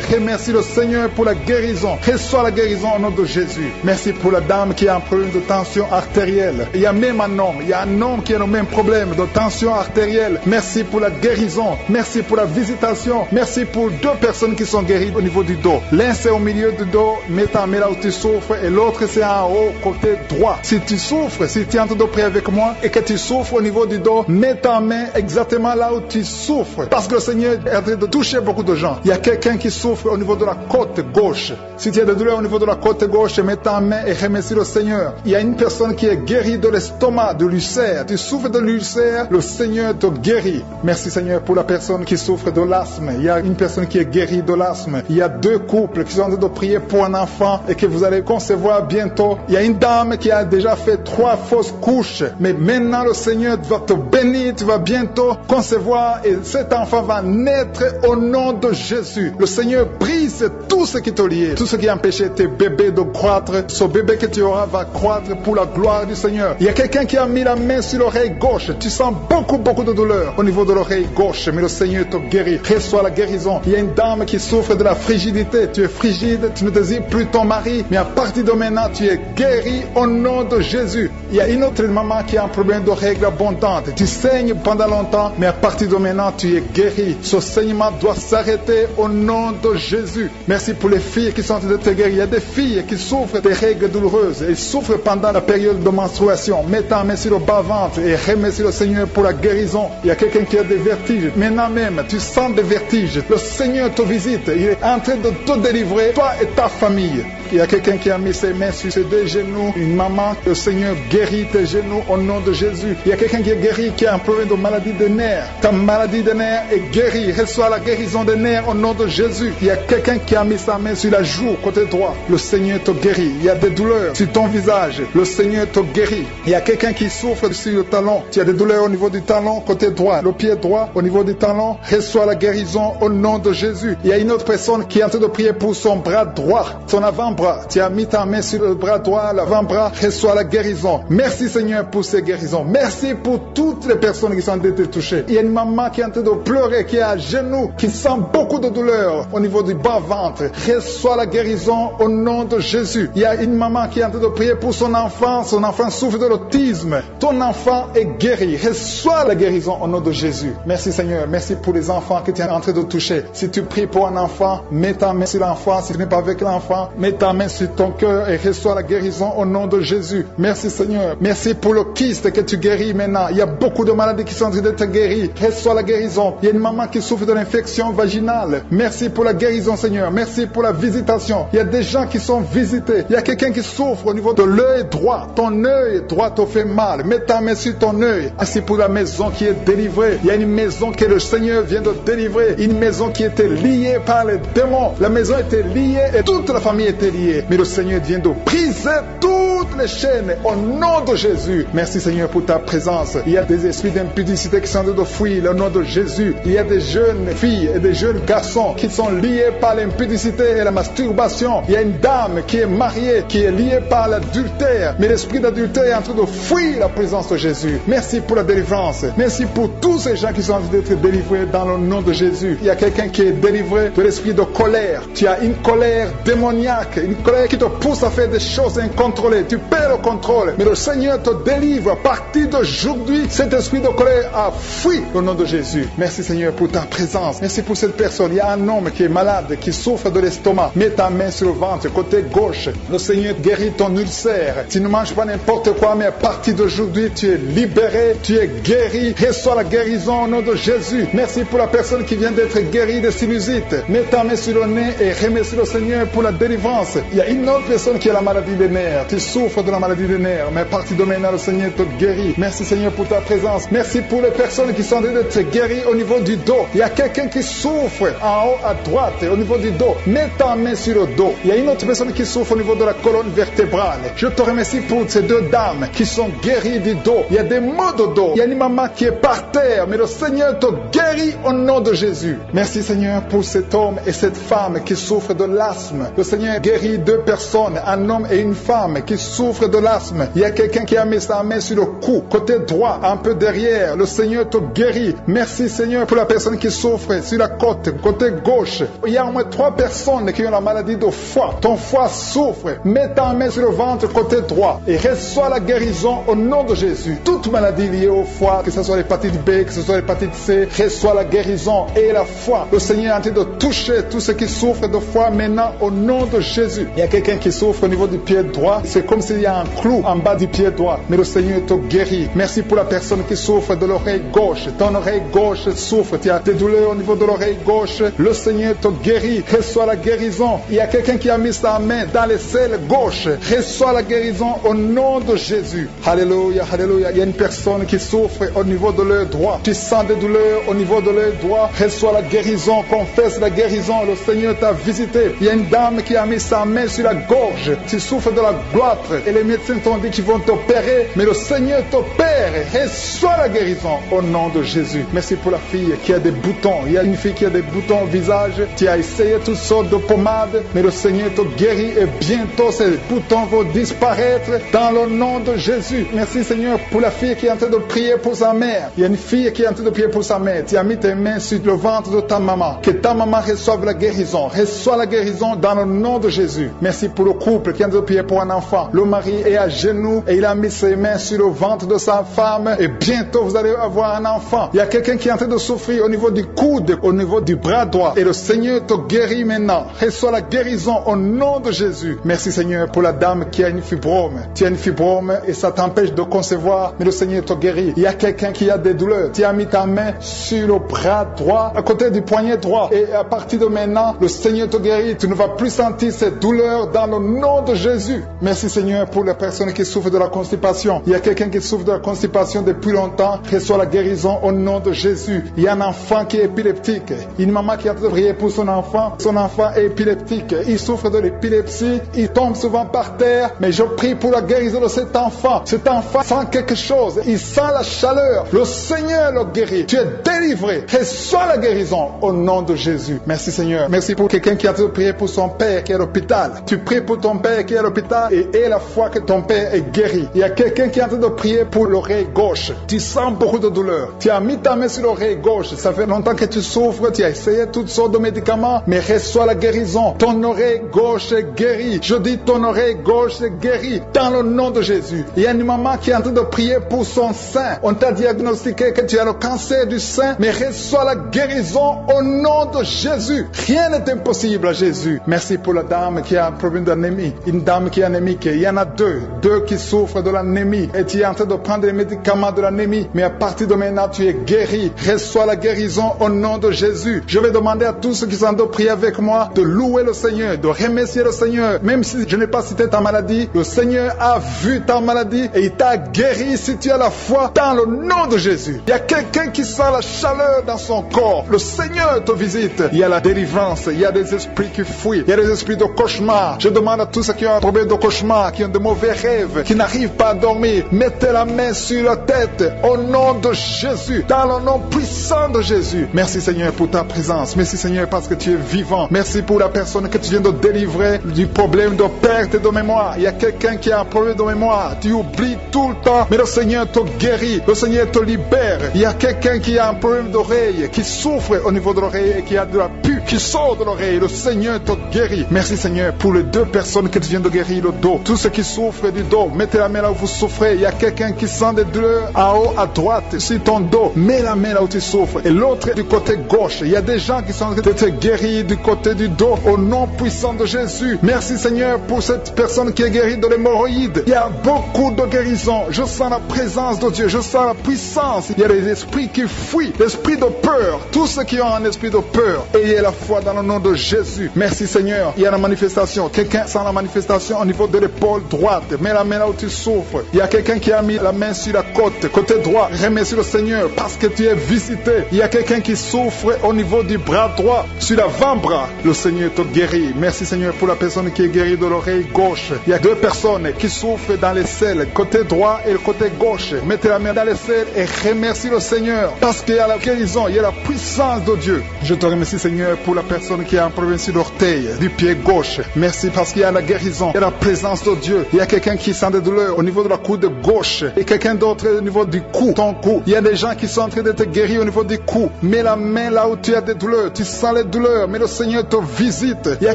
remercie le Seigneur pour la guérison. Reçois la guérison au nom de Jésus. Merci pour la dame qui a un problème de tension artérielle. Il y a même un homme. Il y a un homme qui a le même problème de tension artérielle. Merci pour la guérison. Merci pour la visitation. Merci pour deux personnes qui sont guéries au niveau du dos. L'un c'est au milieu du dos, mets ta main là où tu souffres, et l'autre c'est en haut, côté droit. Si tu souffres, si tu es en train de prier avec moi et que tu souffres au niveau du dos, mets ta main exactement là où tu souffres. Parce que le Seigneur est en train de toucher beaucoup de gens. Il y a quelqu'un qui souffre au niveau de la côte gauche. Si tu as des douleurs au niveau de la côte gauche, mets ta main et remercie le Seigneur. Il y a une personne qui est guérie de l'estomac, de l'ulcère. Tu souffres de l'ulcère, le Seigneur te guérit. Merci Seigneur pour la personne qui souffre de l'asthme. Il y a une personne qui est guérie de l'asthme. Il y a deux couples qui sont en train de prier pour un enfant et que vous allez concevoir bientôt. Il y a une dame qui a déjà fait 3 fausses couches. Mais maintenant le Seigneur va te bénir. Tu vas bientôt concevoir et cet enfant va naître au nom de Jésus. Le Seigneur brise tout ce qui te lie, tout ce qui empêchait tes bébés de croître. Ce bébé que tu auras va croître pour la gloire du Seigneur. Il y a quelqu'un qui a mis la main sur l'oreille gauche. Tu sens beaucoup de douleur au niveau de l'oreille gauche, mais le Seigneur te guérit. Reçois la guérison. Il y a une dame qui souffre de la frigidité. Tu es frigide, tu ne désires plus ton mari, mais à partir de maintenant, tu es guéri au nom de Jésus. Il y a une autre maman qui a un problème de règles abondantes. Tu saignes pendant longtemps, mais à partir de maintenant, tu es guéri. Ce saignement doit s'arrêter au nom de Jésus. Merci pour les filles qui sont en train de te guérir. Il y a des filles qui souffrent des règles douloureuses. Elles souffrent pendant la période de menstruation. Mets ta main sur le bas-ventre et remercie le Seigneur pour la guérison. Il y a quelqu'un qui a des vertiges. Maintenant même, tu sens des vertiges. Le Seigneur te visite. Il est en train de te délivrer, toi et ta famille. Il y a quelqu'un qui a mis ses mains sur ses deux genoux. Une maman, le Seigneur guérit tes genoux au nom de Jésus. Il y a quelqu'un qui est guéri, qui a un problème de maladie des nerfs. Ta maladie des nerfs est guérie. Reçois la guérison des nerfs au nom de Jésus. Il y a quelqu'un qui a mis sa main sur la joue, côté droit. Le Seigneur te guérit. Il y a des douleurs sur ton visage. Le Seigneur te guérit. Il y a quelqu'un qui souffre sur le talon. Tu as des douleurs au niveau du talon, côté droit. Le pied droit, au niveau du talon. Reçois la guérison au nom de Jésus. Il y a une autre personne qui est en train de prier pour son bras droit, son avant-bras. Tu as mis ta main sur le bras droit, l'avant-bras. Reçois la guérison. Merci Seigneur pour ces guérisons. Merci pour toutes les personnes qui sont en train de toucher. Il y a une maman qui est en train de pleurer, qui est à genoux, qui sent beaucoup de douleur au niveau du bas-ventre. Reçois la guérison au nom de Jésus. Il y a une maman qui est en train de prier pour son enfant. Son enfant souffre de l'autisme. Ton enfant est guéri. Reçois la guérison au nom de Jésus. Merci Seigneur. Merci pour les enfants que tu es en train de toucher. Si tu pries pour un enfant, mets ta main sur l'enfant. Si tu n'es pas avec l'enfant, mets ta main sur ton cœur et reçois la guérison au nom de Jésus. Merci Seigneur. Merci pour le kyste que tu guéris maintenant. Il y a beaucoup de maladies qui sont en train d'être guéries. Reçois la guérison. Il y a une maman qui souffre de l'infection vaginale. Merci pour la guérison Seigneur. Merci pour la visitation. Il y a des gens qui sont visités. Il y a quelqu'un qui souffre au niveau de l'œil droit. Ton œil droit te fait mal. Mets ta main sur ton œil. Merci pour la maison qui est délivrée. Il y a une maison que le Seigneur vient de délivrer. Une maison qui était liée par les démons. La maison était liée et toute la famille était liée. Mais le Seigneur vient de briser toutes les chaînes au nom de Jésus. Merci Seigneur pour ta présence. Il y a des esprits d'impudicité qui sont en train de fuir au nom de Jésus. Il y a des jeunes filles et des jeunes garçons qui sont liés par l'impudicité et la masturbation. Il y a une dame qui est mariée, qui est liée par l'adultère. Mais l'esprit d'adultère est en train de fuir la présence de Jésus. Merci pour la délivrance. Merci pour tous ces gens qui sont en train d'être délivrés dans le nom de Jésus. Il y a quelqu'un qui est délivré de l'esprit de colère. Tu as une colère démoniaque, une colère qui te pousse à faire des choses incontrôlées. Tu perds le contrôle. Mais le Seigneur te délivre. À partir d'aujourd'hui, cet esprit de colère a fui au nom de Jésus. Merci Seigneur pour ta présence. Merci pour cette personne. Il y a un homme qui est malade, qui souffre de l'estomac. Mets ta main sur le ventre, côté gauche. Le Seigneur guérit ton ulcère. Tu ne manges pas n'importe quoi, mais à partir d'aujourd'hui, tu es libéré, tu es guéri. Reçois la guérison au nom de Jésus. Merci pour la personne qui vient d'être guérie de sinusite. Mets ta main sur le nez et remercie le Seigneur pour la délivrance. Il y a une autre personne qui a la maladie des nerfs. Tu souffres souffrent de la maladie des nerfs. Mais à partir de maintenant, le Seigneur te guérit. Merci Seigneur pour ta présence. Merci pour les personnes qui sont en train d'être guéries au niveau du dos. Il y a quelqu'un qui souffre en haut à droite, au niveau du dos. Mets ta main sur le dos. Il y a une autre personne qui souffre au niveau de la colonne vertébrale. Je te remercie pour ces deux dames qui sont guéries du dos. Il y a des maux de dos. Il y a une maman qui est par terre, mais le Seigneur te guérit au nom de Jésus. Merci Seigneur pour cet homme et cette femme qui souffrent de l'asthme. Le Seigneur guérit deux personnes, un homme et une femme qui souffrent de l'asthme. Il y a quelqu'un qui a mis sa main sur le cou, côté droit, un peu derrière. Le Seigneur te guérit. Merci Seigneur pour la personne qui souffre sur la côte, côté gauche. Il y a au moins 3 personnes qui ont la maladie de foie. Ton foie souffre. Mets ta main sur le ventre côté droit et reçois la guérison au nom de Jésus. Toute maladie liée au foie, que ce soit l'hépatite B, que ce soit l'hépatite C, reçois la guérison et la foi. Le Seigneur est en train de toucher tous ceux qui souffrent de foie maintenant au nom de Jésus. Il y a quelqu'un qui souffre au niveau du pied droit. C'est comme s'il y a un clou en bas du pied droit. Mais le Seigneur te guérit. Merci pour la personne qui souffre de l'oreille gauche. Ton oreille gauche souffre. Tu as des douleurs au niveau de l'oreille gauche. Le Seigneur te guérit. Reçois la guérison. Il y a quelqu'un qui a mis sa main dans les selles gauche. Reçois la guérison au nom de Jésus. Alléluia, alléluia. Il y a une personne qui souffre au niveau de l'œil droit. Tu sens des douleurs au niveau de l'œil droit. Reçois la guérison. Confesse la guérison. Le Seigneur t'a visité. Il y a une dame qui a mis sa main sur la gorge. Tu souffres de la gloître. Et les médecins t'ont dit qu'ils vont t'opérer. Mais le Seigneur t'opère. Reçois la guérison au nom de Jésus. Merci pour la fille qui a des boutons. Il y a une fille qui a des boutons au visage. Tu as essayé toutes sortes de pommades. Mais le Seigneur te guérit. Et bientôt ces boutons vont disparaître dans le nom de Jésus. Merci Seigneur pour la fille qui est en train de prier pour sa mère. Il y a une fille qui est en train de prier pour sa mère. Tu as mis tes mains sur le ventre de ta maman. Que ta maman reçoive la guérison. Reçois la guérison dans le nom de Jésus. Merci pour le couple qui est en train de prier pour un enfant. Le mari est à genoux et il a mis ses mains sur le ventre de sa femme. Et bientôt vous allez avoir un enfant. Il y a quelqu'un qui est en train de souffrir au niveau du coude, au niveau du bras droit. Et le Seigneur te guérit maintenant. Reçois la guérison au nom de Jésus. Merci Seigneur pour la dame qui a une fibrome. Tu as une fibrome et ça t'empêche de concevoir, mais le Seigneur te guérit. Il y a quelqu'un qui a des douleurs. Tu as mis ta main sur le bras droit, à côté du poignet droit. Et à partir de maintenant, le Seigneur te guérit. Tu ne vas plus sentir cette douleur dans le nom de Jésus. Merci Seigneur pour les personnes qui souffrent de la constipation. Il y a quelqu'un qui souffre de la constipation depuis longtemps. Reçoit la guérison au nom de Jésus. Il y a un enfant qui est épileptique. Une maman qui a prié pour son enfant. Son enfant est épileptique. Il souffre de l'épilepsie. Il tombe souvent par terre. Mais je prie pour la guérison de cet enfant. Cet enfant sent quelque chose. Il sent la chaleur. Le Seigneur le guérit. Tu es délivré. Reçois la guérison au nom de Jésus. Merci Seigneur. Merci pour quelqu'un qui a prié pour son père qui est à l'hôpital. Tu pries pour ton père qui est à l'hôpital et aie la foi que ton père est guéri. Il y a quelqu'un qui est en train de prier pour l'oreille gauche. Tu sens beaucoup de douleur. Tu as mis ta main sur l'oreille gauche. Ça fait longtemps que tu souffres. Tu as essayé toutes sortes de médicaments, mais reçois la guérison. Ton oreille gauche est guérie. Je dis ton oreille gauche est guérie dans le nom de Jésus. Il y a une maman qui est en train de prier pour son sein. On t'a diagnostiqué que tu as le cancer du sein, mais reçois la guérison au nom de Jésus. Rien n'est impossible à Jésus. Merci pour la dame qui a un problème d'anémie. Une dame qui est anémique. Il y en a deux qui souffrent de l'anémie. Et tu es en train de prendre les médicaments de l'anémie. Mais à partir de maintenant, tu es guéri. Reçois la guérison au nom de Jésus. Je vais demander à tous ceux qui sont de prier avec moi de louer le Seigneur, de remercier le Seigneur. Même si je n'ai pas cité ta maladie, le Seigneur a vu ta maladie et il t'a guéri si tu as la foi dans le nom de Jésus. Il y a quelqu'un qui sent la chaleur dans son corps. Le Seigneur te visite. Il y a la délivrance. Il y a des esprits qui fuient. Il y a des esprits de cauchemar. Je demande à tous ceux qui ont un problème de cauchemar, qui ont de mauvais rêves, qui n'arrivent pas à dormir, mettez la main sur la tête au nom de Jésus, dans le nom puissant de Jésus. Merci Seigneur pour ta présence. Merci Seigneur parce que tu es vivant. Merci pour la personne que tu viens de délivrer du problème de perte de mémoire. Il y a quelqu'un qui a un problème de mémoire. Tu oublies tout le temps, mais le Seigneur te guérit. Le Seigneur te libère. Il y a quelqu'un qui a un problème d'oreille, qui souffre au niveau de l'oreille et qui a de la pus qui sort de l'oreille. Le Seigneur te guérit. Merci Seigneur pour les deux personnes que tu viens de guérir le dos. Tous ceux qui souffrent du dos, mettez la main là où vous souffrez. Il y a quelqu'un qui sent des douleurs en haut à droite sur ton dos. Mets la main là où tu souffres. Et l'autre du côté gauche. Il y a des gens qui sont en train de te guérir du côté du dos au nom puissant de Jésus. Merci Seigneur pour cette personne qui est guérie de l'hémorroïde. Il y a beaucoup de guérison. Je sens la présence de Dieu. Je sens la puissance. Il y a des esprits qui fuient. L'esprit de peur. Tous ceux qui ont un esprit de peur, ayez la foi dans le nom de Jésus. Merci Seigneur. Il y a la manifestation. Quelqu'un sent la manifestation au niveau de l'épaule droite. Mets la main là où tu souffres. Il y a quelqu'un qui a mis la main sur la côté droit. Remercie le Seigneur parce que tu es visité. Il y a quelqu'un qui souffre au niveau du bras droit, sur l'avant-bras. Le Seigneur te guérit. Merci Seigneur pour la personne qui est guérie de l'oreille gauche. Il y a 2 personnes qui souffrent dans les selles, côté droit et le côté gauche. Mettez la main dans les selles et remercie le Seigneur parce qu'il y a la guérison, il y a la puissance de Dieu. Je te remercie Seigneur pour la personne qui a un problème sur l'orteil, du pied gauche. Merci parce qu'il y a la guérison, il y a la présence de Dieu. Il y a quelqu'un qui sent des douleurs au niveau de la coude gauche et quelqu'un d'autre au niveau du cou, ton cou. Il y a des gens qui sont en train d'être guéris au niveau du cou. Mets la main là où tu as des douleurs, tu sens les douleurs, mais le Seigneur te visite. Il y a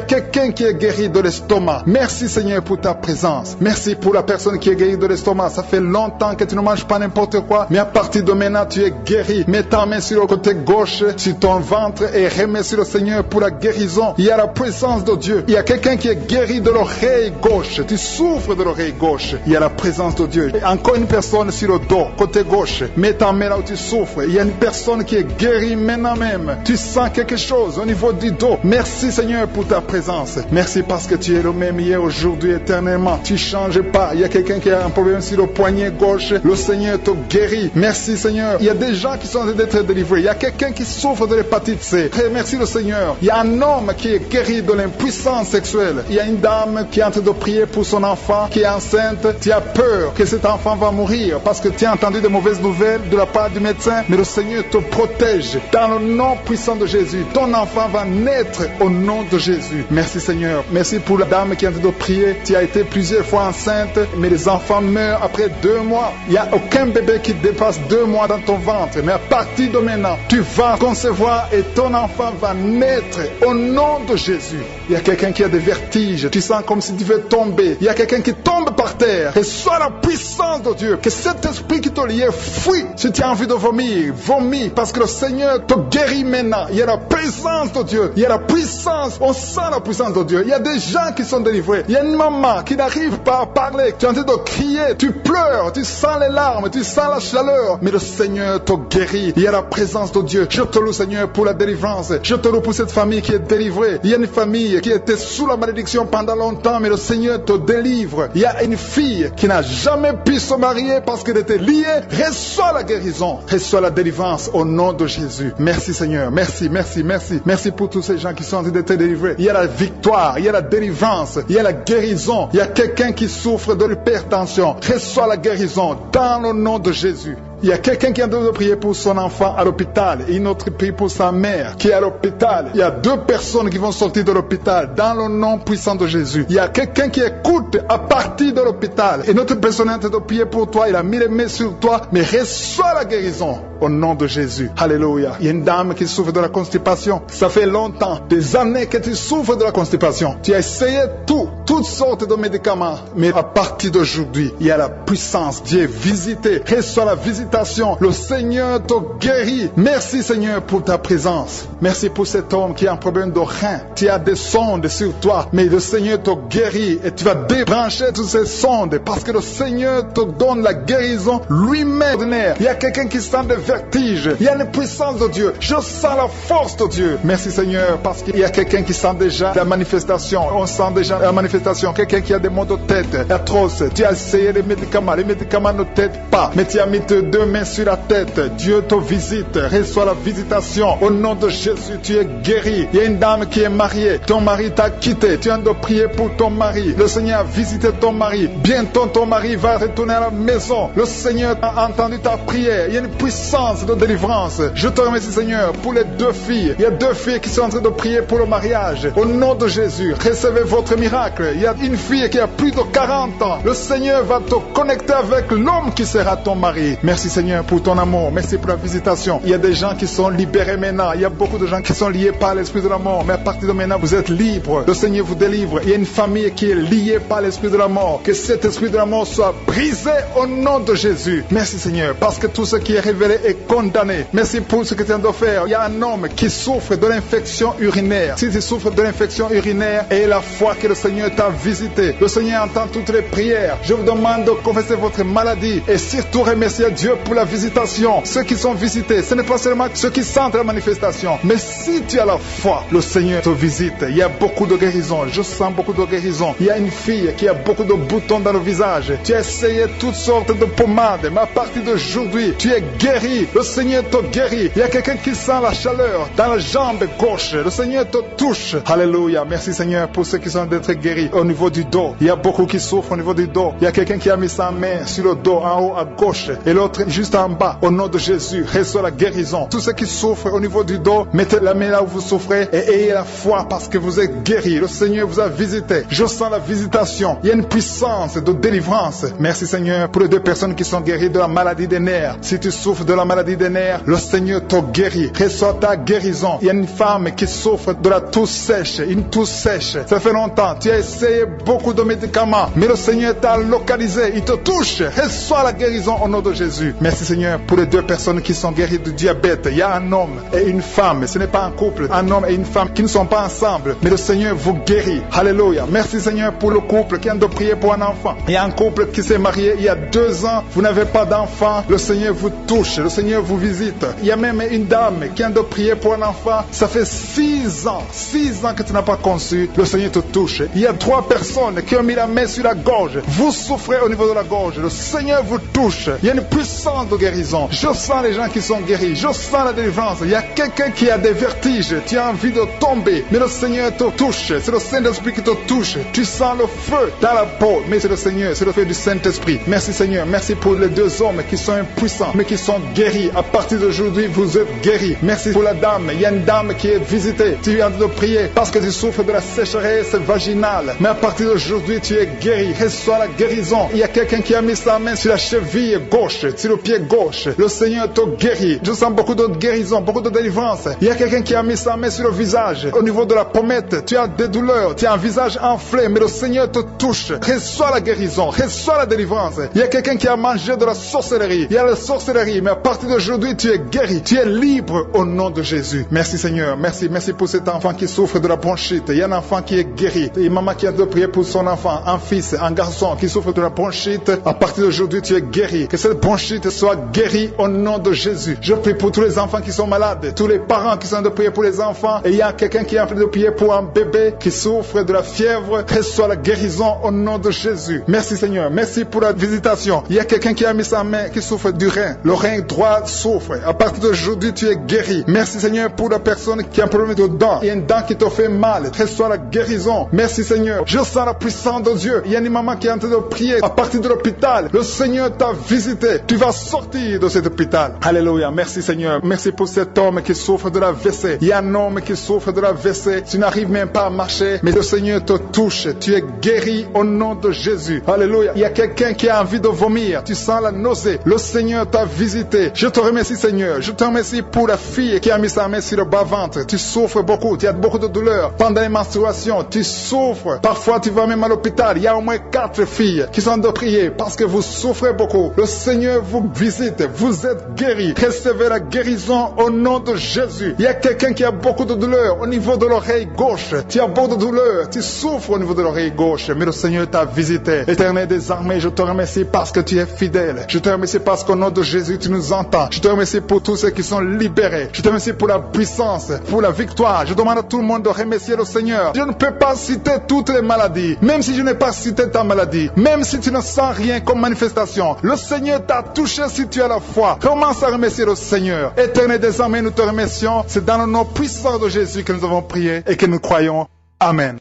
quelqu'un qui est guéri de l'estomac. Merci Seigneur pour ta présence. Merci pour la personne qui est guérie de l'estomac. Ça fait longtemps que tu ne manges pas n'importe quoi, mais à partir de maintenant tu es guéri. Mets ta main sur le côté gauche, sur ton ventre et remercie le Seigneur pour la guérison. Il y a la présence de Dieu. Il y a quelqu'un qui est guéri de l'oreille gauche. Tu souffres de l'oreille gauche. Il y a la présence de Dieu. Et encore une personne sur le dos, côté gauche. Mets ta main là où tu souffres. Il y a une personne qui est guérie maintenant même. Tu sens quelque chose au niveau du dos. Merci Seigneur pour ta présence. Merci parce que tu es le même hier, aujourd'hui, éternellement. Tu ne changes pas. Il y a quelqu'un qui a un problème sur le poignet gauche. Le Seigneur te guérit. Merci Seigneur. Il y a des gens qui sont en train d'être délivrés. Il y a quelqu'un qui souffre de l'hépatite C. Merci le Seigneur. Il y a un homme qui est guéri de l'impuissance sexuelle. Il y a une dame qui est en train de prier pour son enfant qui est enceinte. Tu as peur que cet enfant va mourir parce que tu as entendu de mauvaises nouvelles de la part du médecin. Mais le Seigneur te protège. Dans le nom puissant de Jésus, ton enfant va naître au nom de Jésus. Merci Seigneur. Merci pour la dame qui est en train de prier. Tu as été plusieurs fois enceinte, mais les enfants meurent après 2 mois. Il n'y a aucun bébé qui dépasse 2 mois dans ton ventre. Mais à partir de maintenant, tu vas concevoir et ton enfant va naître au nom de Jésus. Il y a quelqu'un qui a des vertiges. Tu sens comme si tu veux tomber. Il y a quelqu'un qui tombe par terre. Reçois la puissance de Dieu. Que cet esprit qui te liait fuit. Si tu as envie de vomir, vomis parce que le Seigneur te guérit maintenant. Il y a la présence de Dieu. Il y a la puissance. On sent la puissance de Dieu. Il y a des gens qui sont délivrés. Il y a une maman qui n'arrive pas à parler. Tu es en train de crier. Tu pleures. Tu sens les larmes. Tu sens la chaleur. Mais le Seigneur te guérit. Il y a la présence de Dieu. Je te loue Seigneur pour la délivrance. Je te loue pour cette famille qui est délivrée. Il y a une famille qui était sous la malédiction pendant longtemps. Mais le Seigneur te délivre. Il y a une fille qui n'a jamais pu se marier parce qu'elle était liée. Reçois la guérison. Reçois la délivrance au nom de Jésus. Merci Seigneur. Merci, merci, merci. Merci pour tous ces gens qui sont en train d'être délivrés. Il y a la victoire. Il y a la délivrance. Il y a la guérison. Il y a quelqu'un qui souffre de l'hypertension. Reçois la guérison dans le nom de Jésus. Il y a quelqu'un qui est en train de prier pour son enfant à l'hôpital et une autre prie pour sa mère qui est à l'hôpital. Il y a 2 personnes qui vont sortir de l'hôpital dans le nom puissant de Jésus. Il y a quelqu'un qui écoute à partir de l'hôpital et notre personne est en train de prier pour toi. Il a mis les mains sur toi, mais reçois la guérison au nom de Jésus. Alléluia. Il y a une dame qui souffre de la constipation. Ça fait longtemps, des années que tu souffres de la constipation. Tu as essayé toutes sortes de médicaments, mais à partir d'aujourd'hui, il y a la puissance. Dieu est visité. Reçois la visitation. Le Seigneur te guérit. Merci Seigneur pour ta présence. Merci pour cet homme qui a un problème de rein. Tu as des sondes sur toi, mais le Seigneur te guérit et tu vas débrancher toutes ces sondes parce que le Seigneur te donne la guérison lui-même. Il y a quelqu'un qui sent des vertiges. Il y a une puissance de Dieu. Je sens la force de Dieu. Merci Seigneur parce qu'il y a quelqu'un qui sent déjà la manifestation. On sent déjà la manifestation. Quelqu'un qui a des maux de tête atroces. Tu as essayé les médicaments. Les médicaments ne t'aident pas, mais tu as mis tes 2 mains sur la tête. Dieu te visite. Reçois la visitation. Au nom de Jésus, tu es guéri. Il y a une dame qui est mariée. Ton mari t'a quitté. Tu as de prier pour ton mari. Le Seigneur a visité ton mari. Bientôt ton mari va retourner à la maison. Le Seigneur a entendu ta prière. Il y a une puissance de délivrance. Je te remercie Seigneur pour les 2 filles. Il y a 2 filles qui sont en train de prier pour le mariage. Au nom de Jésus, recevez votre miracle. Il y a une fille qui a plus de 40 ans. Le Seigneur va te connecter avec l'homme qui sera ton mari. Merci Seigneur pour ton amour. Merci pour la visitation. Il y a des gens qui sont libérés maintenant. Il y a beaucoup de gens qui sont liés par l'esprit de la mort. Mais à partir de maintenant, vous êtes libres. Le Seigneur vous délivre. Il y a une famille qui est liée par l'esprit de la mort. Que cet esprit de la mort soit brisé au nom de Jésus. Merci Seigneur. Parce que tout ce qui est révélé est condamné. Merci pour ce que tu viens de faire. Il y a un homme qui souffre de l'infection urinaire. Si tu souffres de l'infection urinaire, et la foi que le Seigneur t'a visité, le Seigneur entend toutes les prières. Je vous demande de confesser votre maladie et surtout remercier Dieu pour la visitation. Ceux qui sont visités, ce n'est pas seulement ceux qui sentent la manifestation, mais si tu as la foi, le Seigneur te visite. Il y a beaucoup de guérisons. Je sens beaucoup de guérisons. Il y a une fille qui a beaucoup de boutons dans le visage. Tu as essayé toutes sortes de pommades, mais à partir d'aujourd'hui, tu es guéri. Le Seigneur te guérit. Il y a quelqu'un qui sent la chaleur dans la jambe gauche. Le Seigneur te touche. Alléluia. Merci Seigneur pour ceux qui sont d'être guéris au niveau du dos. Il y a beaucoup qui souffrent au niveau du dos. Il y a quelqu'un qui a mis sa main sur le dos en haut à gauche et l'autre juste en bas. Au nom de Jésus, reçois la guérison. Tous ceux qui souffrent au niveau du dos, mettez la main là où vous souffrez et ayez la foi parce que vous êtes guéris. Le Seigneur vous a visité. Je sens la visitation. Il y a une puissance de délivrance. Merci Seigneur pour les deux personnes qui sont guéries de la maladie des nerfs. Si tu souffres de la maladie des nerfs, le Seigneur te guérit. Reçois ta guérison. Il y a une femme qui souffre de la toux sèche. Une toux sèche. Ça fait longtemps. Tu as essayé beaucoup de médicaments, mais le Seigneur t'a localisé. Il te touche. Reçois la guérison au nom de Jésus. Merci Seigneur pour les deux personnes qui sont guéries du diabète. Il y a un homme et une femme. Ce n'est pas un couple. Un homme et une femme qui ne sont pas ensemble, mais le Seigneur vous guérit. Alléluia. Merci Seigneur pour le couple qui vient de prier pour un enfant. Il y a un couple qui s'est marié il y a 2 ans. Vous n'avez pas d'enfant. Le Seigneur vous touche. Le Seigneur vous visite. Il y a même une dame qui vient de prier pour un enfant. Ça fait 6 ans. 6 ans que tu n'as pas conçu. Le Seigneur te touche. Il y a 3 personnes qui ont mis la main sur la gorge. Vous souffrez au niveau de la gorge. Le Seigneur vous touche. Il y a une puissance de guérison. Je sens les gens qui sont guéris. Je sens la délivrance. Il y a quelqu'un qui a des vertiges. Tu as envie de tomber. Mais le Seigneur te touche. C'est le Saint-Esprit qui te touche. Tu sens le feu dans la peau. Mais c'est le Seigneur. C'est le feu du Saint-Esprit. Merci Seigneur. Merci pour les 2 hommes qui sont impuissants, mais qui sont guéris. À partir d'aujourd'hui, vous êtes guéris. Merci pour la dame. Il y a une dame qui est visitée. Tu viens de prier parce que tu souffres de la sécheresse vaginale. Mais à partir d'aujourd'hui, tu es guéri. Reçois la guérison. Il y a quelqu'un qui a mis sa main sur la cheville gauche, sur le pied gauche. Le Seigneur te guérit. Je sens beaucoup de guérison, beaucoup de délivrance. Il y a quelqu'un qui a mis sa main sur le visage. Au niveau de la pommette, tu as des douleurs. Tu as un visage enflé, mais le Seigneur te touche. Reçois la guérison. Reçois la délivrance. Il y a quelqu'un qui a mangé de la sorcellerie. Il y a la sorcellerie, mais à partir d'aujourd'hui, tu es guéri. Tu es libre au nom de Jésus. Merci Seigneur. Merci. Merci pour cet enfant qui souffre de la bronchite. Il y a un enfant qui est guéri. Et maman qui a de prier pour son enfant, un fils, un garçon qui souffre de la bronchite. À partir d'aujourd'hui, tu es guéri. Que cette bronchite soit guérie au nom de Jésus. Je prie pour tous les enfants qui sont malades, tous les parents qui sont de prier pour les enfants. Et il y a quelqu'un qui est en train de prier pour un bébé qui souffre de la fièvre. Reçois la guérison au nom de Jésus. Merci Seigneur. Merci pour la visitation. Il y a quelqu'un qui a mis sa main qui souffre du rein. Le rein droit souffre. À partir d'aujourd'hui, tu es guéri. Merci Seigneur pour la personne qui a un problème de dents. Il y a une dent qui te fait mal. Reçois la guérison. Merci Seigneur. Je sens la puissance de Dieu. Il y a une maman qui est en train de prier à partir de l'hôpital. Le Seigneur t'a visité. Tu vas sortir de cet hôpital. Alléluia. Merci Seigneur. Merci pour cet homme qui souffre de la WC. Il y a un homme qui souffre de la WC. Tu n'arrives même pas à marcher, mais le Seigneur te touche. Tu es guéri au nom de Jésus. Alléluia. Il y a quelqu'un qui a envie de vomir. Tu sens la nausée. Le Seigneur t'a visité. Je te remercie Seigneur. Je te remercie pour la fille qui a mis sa main sur le bas-ventre. Tu souffres beaucoup. Tu as beaucoup de douleurs. Pendant les menstruations, tu souffres. Parfois, tu vas même à l'hôpital. Il y a au moins 4 filles qui sont de prier parce que vous souffrez beaucoup. Le Seigneur vous visite. Vous êtes guéris. Recevez la guérison au nom de Jésus. Il y a quelqu'un qui a beaucoup de douleurs au niveau de l'oreille gauche. Tu as beaucoup de douleurs. Tu souffres au niveau de l'oreille gauche. Mais le Seigneur t'a visité. Éternel des armées, je te remercie parce que tu es fidèle. Je te remercie parce qu'au nom de Jésus, tu nous entends. Je te remercie pour tous ceux qui sont libérés. Je te remercie pour la puissance, pour la victoire. Je demande à tout le monde de remercier le Seigneur. Je ne peux pas citer toutes les maladies. Même si je n'ai pas cité ta maladie. Même si tu ne sens rien comme manifestation. Le Seigneur t'a touché si tu as la foi. Commence à remercier le Seigneur. Éternel des armées, nous te remercions. C'est dans le nom puissant de Jésus que nous avons prié et que nous croyons. Amen.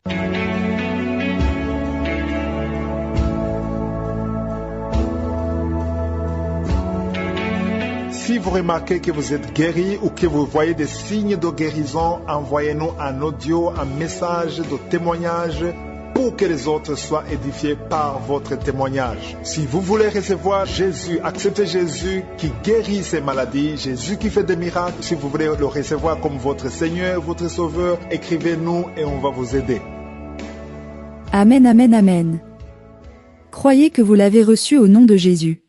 Si vous remarquez que vous êtes guéri ou que vous voyez des signes de guérison, envoyez-nous un audio, un message de témoignage pour que les autres soient édifiés par votre témoignage. Si vous voulez recevoir Jésus, accepter Jésus qui guérit ces maladies, Jésus qui fait des miracles, si vous voulez le recevoir comme votre Seigneur, votre Sauveur, écrivez-nous et on va vous aider. Amen, amen, amen. Croyez que vous l'avez reçu au nom de Jésus.